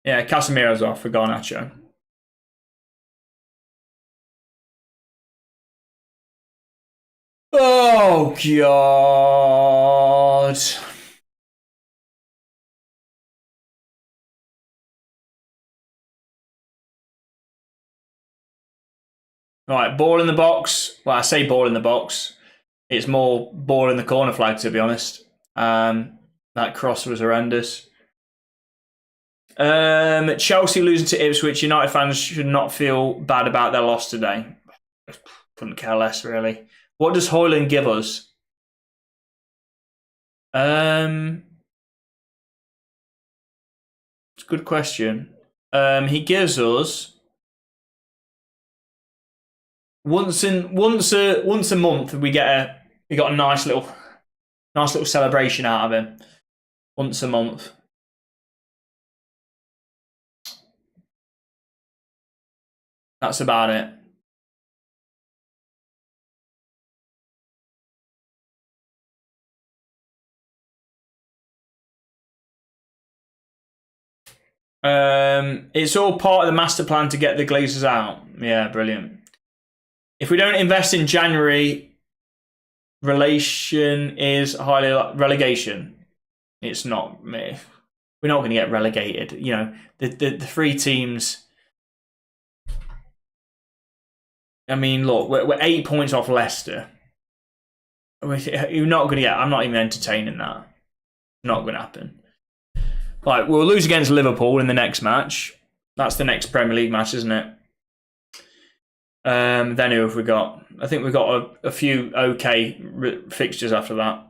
Yeah, Casemiro's off for Garnacho. Oh, God. Right, ball in the box. Well, I say ball in the box. It's more ball in the corner flag, to be honest. That cross was horrendous. Chelsea losing to Ipswich. United fans should not feel bad about their loss today. Couldn't care less, really. What does Hoyland give us? It's a good question. He gives us once a month we got a nice little celebration out of him. Once a month. That's about it. It's all part of the master plan to get the Glazers out. Yeah, brilliant. If we don't invest in January, relegation is highly relegation. It's not me. We're not going to get relegated. You know, the three teams. I mean, look, we're 8 points off Leicester. You're not going to get. I'm not even entertaining that. Not going to happen. Right, we'll lose against Liverpool in the next match. That's the next Premier League match, isn't it? Then who have we got? I think we've got a few okay fixtures after that.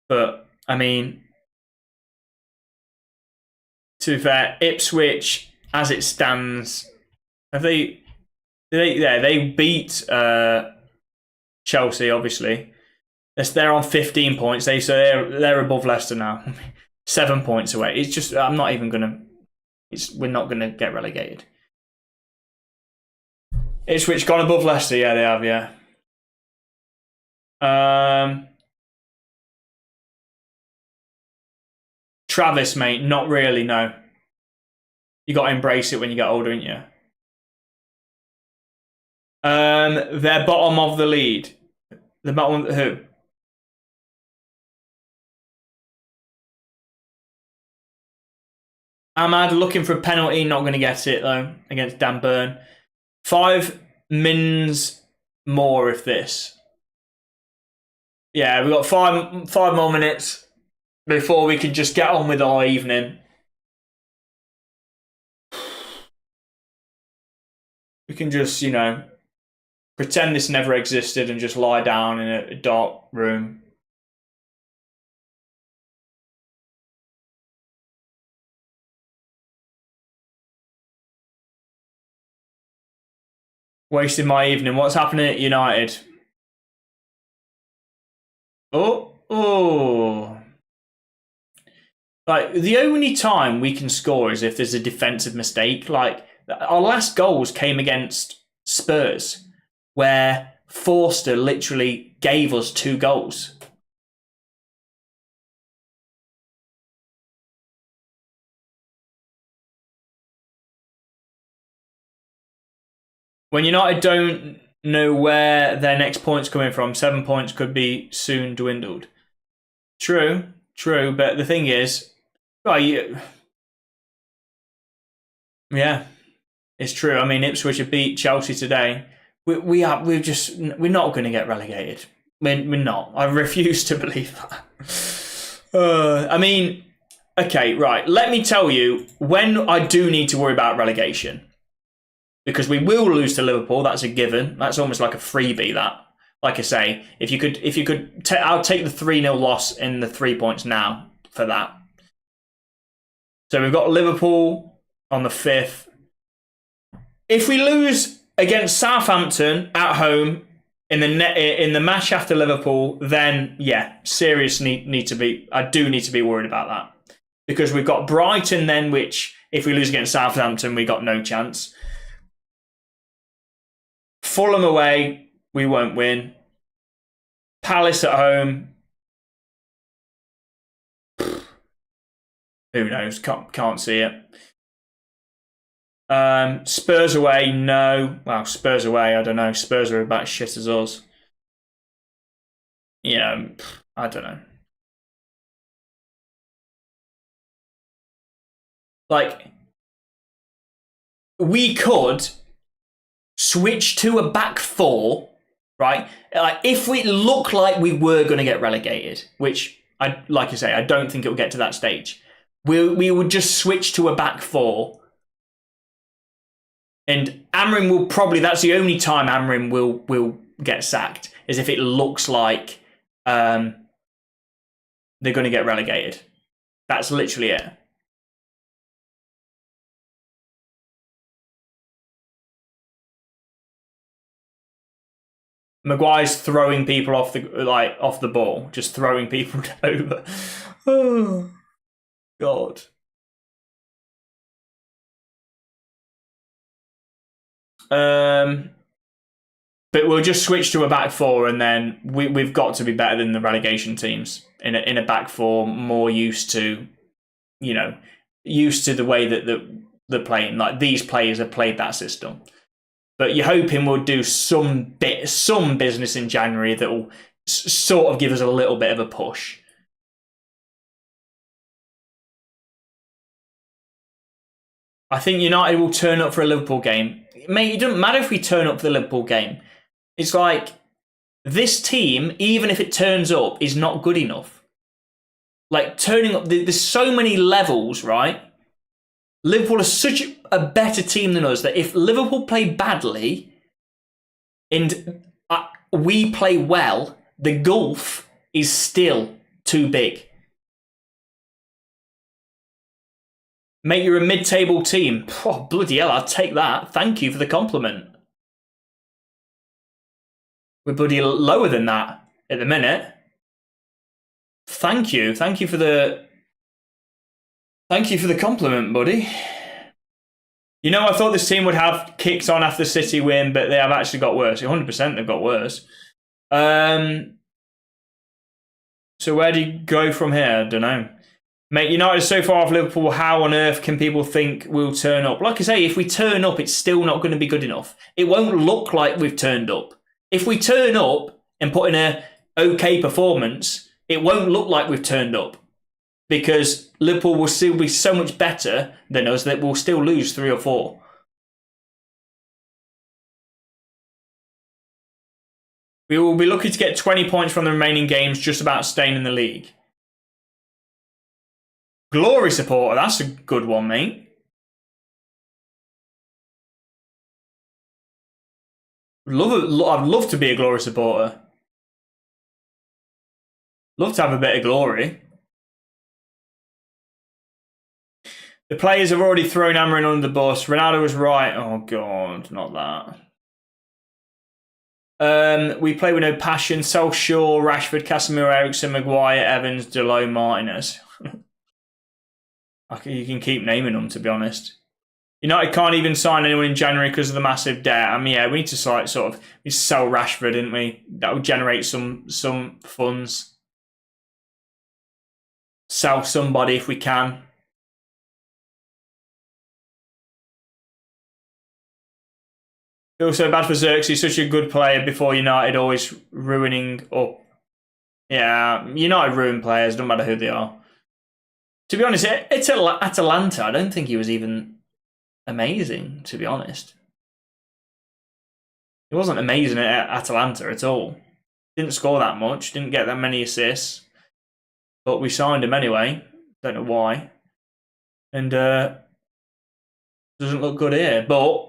But, I mean, to be fair, Ipswich, as it stands, have they beat Chelsea, obviously. They're on 15 points. They're above Leicester now. 7 points away. It's just, I'm not even going to, we're not going to get relegated. Ipswich gone above Leicester. Yeah, they have, yeah. Travis, mate, not really, no. You got to embrace it when you get older, ain't you? They're bottom of the lead. The bottom of who? Ahmad looking for a penalty, not going to get it though against Dan Burn. 5 mins more if this. Yeah, we've got five more minutes before we can just get on with our evening. We can just, you know, pretend this never existed and just lie down in a dark room. Wasting my evening. What's happening at United? Oh. Like, the only time we can score is if there's a defensive mistake. Like, our last goals came against Spurs, where Forster literally gave us 2 goals. When United don't know where their next point's coming from, 7 points could be soon dwindled. True, but the thing is, yeah, it's true. I mean, Ipswich have beat Chelsea today. We're not going to get relegated. We're not. I refuse to believe that. I mean, okay, right. Let me tell you when I do need to worry about relegation. Because we will lose to Liverpool, that's a given. That's almost like a freebie. That, like I say, if you could, I'll take the 3-0 loss in the 3 points now for that. So we've got Liverpool on the 5th. If we lose against Southampton at home in the match after Liverpool, then yeah, seriously I do need to be worried about that, because we've got Brighton then, which if we lose against Southampton, we got no chance. Fulham away, we won't win. Palace at home, who knows? Can't see it. Spurs away, no. Well, Spurs away, I don't know. Spurs are about as shit as us. You know, I don't know. Like, we could switch to a back 4, right? Like, if we look like we were going to get relegated, which, like I say, I don't think it will get to that stage. We would just switch to a back 4. And Amrin will probably, that's the only time Amrin will get sacked, is if it looks like they're going to get relegated. That's literally it. Maguire's throwing people off the ball, just throwing people over. Oh God. But we'll just switch to a back four, and then we've got to be better than the relegation teams in a back four, more used to, used to the way that they're playing. Like these players have played that system. But you're hoping we'll do some business in January that will sort of give us a little bit of a push. I think United will turn up for a Liverpool game. Mate, it doesn't matter if we turn up for the Liverpool game. It's like, this team, even if it turns up, is not good enough. Like, turning up, there's so many levels, right? Liverpool are such a better team than us that if Liverpool play badly and we play well, the gulf is still too big. Mate, you're a mid-table team. Oh, bloody hell, I'll take that. Thank you for the compliment. We're bloody lower than that at the minute. Thank you. Thank you for the compliment, buddy. I thought this team would have kicked on after the City win, but they have actually got worse. 100% they've got worse. So where do you go from here? I don't know. Mate, United are so far off Liverpool, how on earth can people think we'll turn up? Like I say, if we turn up, it's still not going to be good enough. It won't look like we've turned up. If we turn up and put in a okay performance, it won't look like we've turned up. Because Liverpool will still be so much better than us that we'll still lose 3 or 4. We will be lucky to get 20 points from the remaining games, just about staying in the league. Glory supporter, that's a good one, mate. I'd love to be a glory supporter. Love to have a bit of glory. The players have already thrown Amarin under the bus. Ronaldo was right. Oh, God, not that. We play with no passion. Solskjaer, Rashford, Casemiro, Eriksen, Maguire, Evans, Delot, Martinez. You can keep naming them, to be honest. United can't even sign anyone in January because of the massive debt. I mean, yeah, we need to sell Rashford, didn't we? That would generate some funds. Sell somebody if we can. Feel so bad for Xerxes. He's such a good player before United, always ruining up. Yeah, United ruin players, no matter who they are. To be honest, it's Atalanta. I don't think he was even amazing, to be honest. He wasn't amazing at Atalanta at all. Didn't score that much, didn't get that many assists. But we signed him anyway. Don't know why. And doesn't look good here. But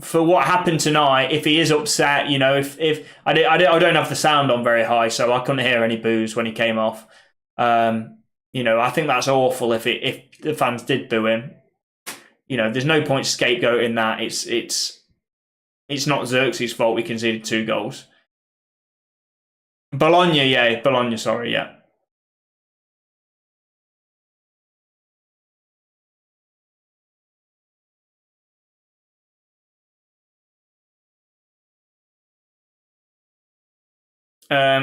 for what happened tonight, if he is upset, if I don't have the sound on very high, so I couldn't hear any boos when he came off. I think that's awful if the fans did boo him. There's no point scapegoating that. It's not Xerxes' fault we conceded 2 goals. Bologna, sorry, yeah.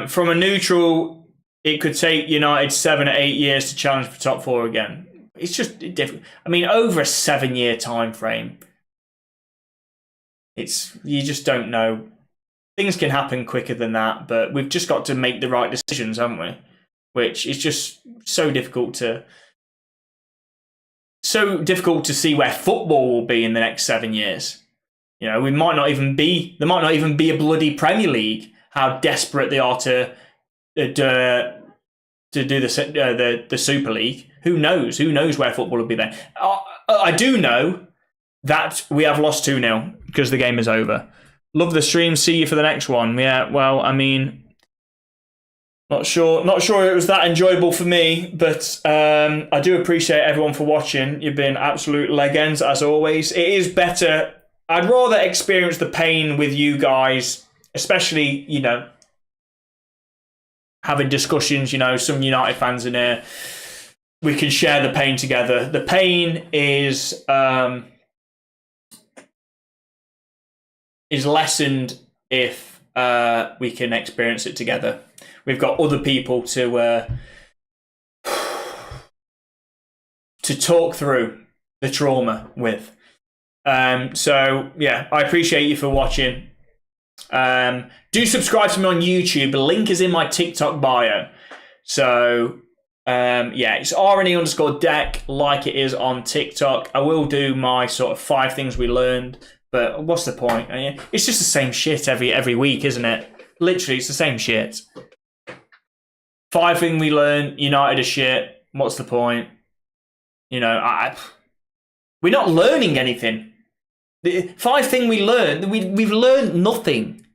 From a neutral, it could take United 7 or 8 years to challenge for top 4 again. It's just different. I mean, over a 7-year time frame, you just don't know. Things can happen quicker than that, but we've just got to make the right decisions, haven't we? Which is just so difficult to see where football will be in the next 7 years. We might not even be. There might not even be a bloody Premier League. How desperate they are to do the Super League. Who knows? Who knows where football will be then? I do know that we have lost 2-0 because the game is over. Love the stream. See you for the next one. Yeah, well, I mean, Not sure it was that enjoyable for me, but I do appreciate everyone for watching. You've been absolute legends, as always. It is better. I'd rather experience the pain with you guys, especially, you know, having discussions, you know, some United fans in here. We can share the pain together. The pain is lessened if we can experience it together. We've got other people to talk through the trauma with. So yeah, I appreciate you for watching. Do subscribe to me on YouTube. The link is in my TikTok bio. So yeah, it's RNE_deck like it is on TikTok. I will do my sort of 5 things we learned, but what's the point? It's just the same shit every week, isn't it? Literally, it's the same shit. 5 things we learned, United are shit. What's the point? You know, we're not learning anything. The 5 things we learned, we've learned nothing.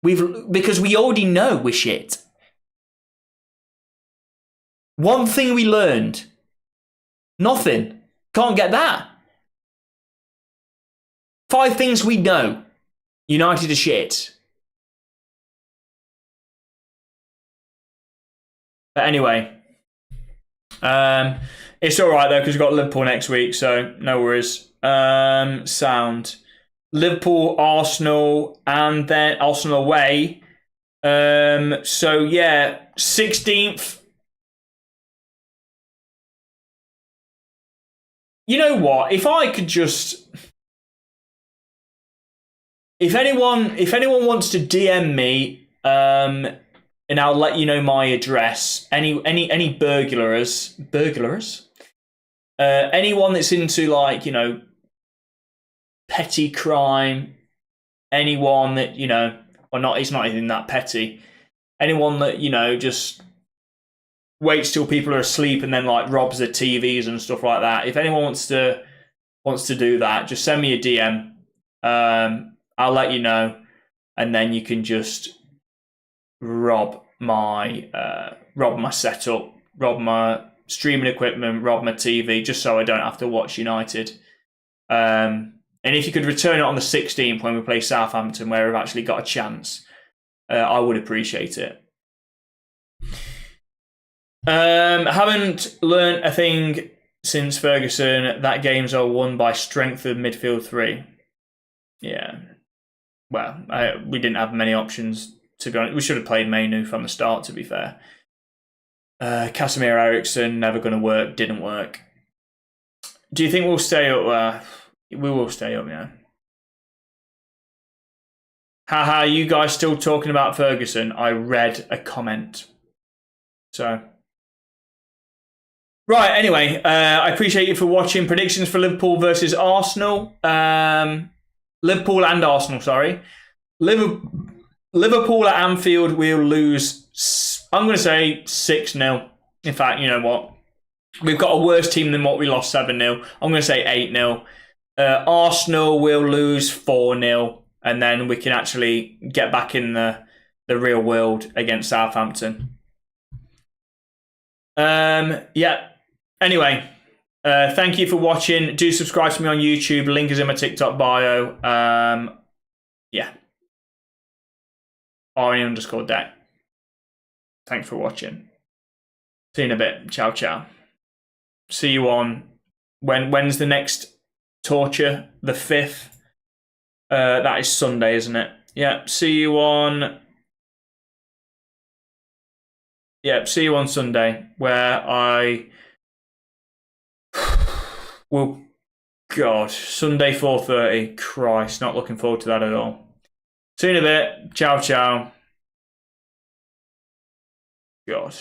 Because we already know we're shit. 1 thing we learned, nothing. Can't get that. 5 things we know, United are shit. But anyway, it's all right though because we've got Liverpool next week, so no worries. Sound Liverpool, Arsenal, and then Arsenal away. So yeah, 16th. You know what? If I could just, if anyone wants to DM me, and I'll let you know my address. Any burglars? Anyone that's into, like, you know, petty crime. Anyone that, you know, or not, it's not even that petty. Anyone that, you know, just waits till people are asleep and then, like, robs their TVs and stuff like that. If anyone wants to do that, just send me a DM. I'll let you know, and then you can just rob my setup, rob my streaming equipment, rob my TV, just so I don't have to watch United. And if you could return it on the 16th when we play Southampton, where we've actually got a chance, I would appreciate it. Haven't learnt a thing since Ferguson. That games are won by strength of midfield 3. Yeah. Well, we didn't have many options, to be honest. We should have played Mainu from the start, to be fair. Casemiro Eriksson, never going to work, didn't work. Do you think we'll stay up? We will stay up, yeah. Haha, you guys still talking about Ferguson? I read a comment. So. Right, anyway, I appreciate you for watching. Predictions for Liverpool versus Arsenal. Liverpool and Arsenal, sorry. Liverpool at Anfield, we'll lose, I'm going to say 6-0. In fact, you know what? We've got a worse team than what we lost 7-0. I'm going to say 8-0. Arsenal will lose 4-0. And then we can actually get back in the real world against Southampton. Yeah. Anyway, thank you for watching. Do subscribe to me on YouTube. Link is in my TikTok bio. Yeah. RNE_deck. Thanks for watching. See you in a bit. Ciao, ciao. See you on... When's the next torture? The 5th? That is Sunday, isn't it? Yeah, see you on... Yeah, see you on Sunday, where I... Well, God, Sunday 4:30. Christ, not looking forward to that at all. See you in a bit. Ciao, ciao. God.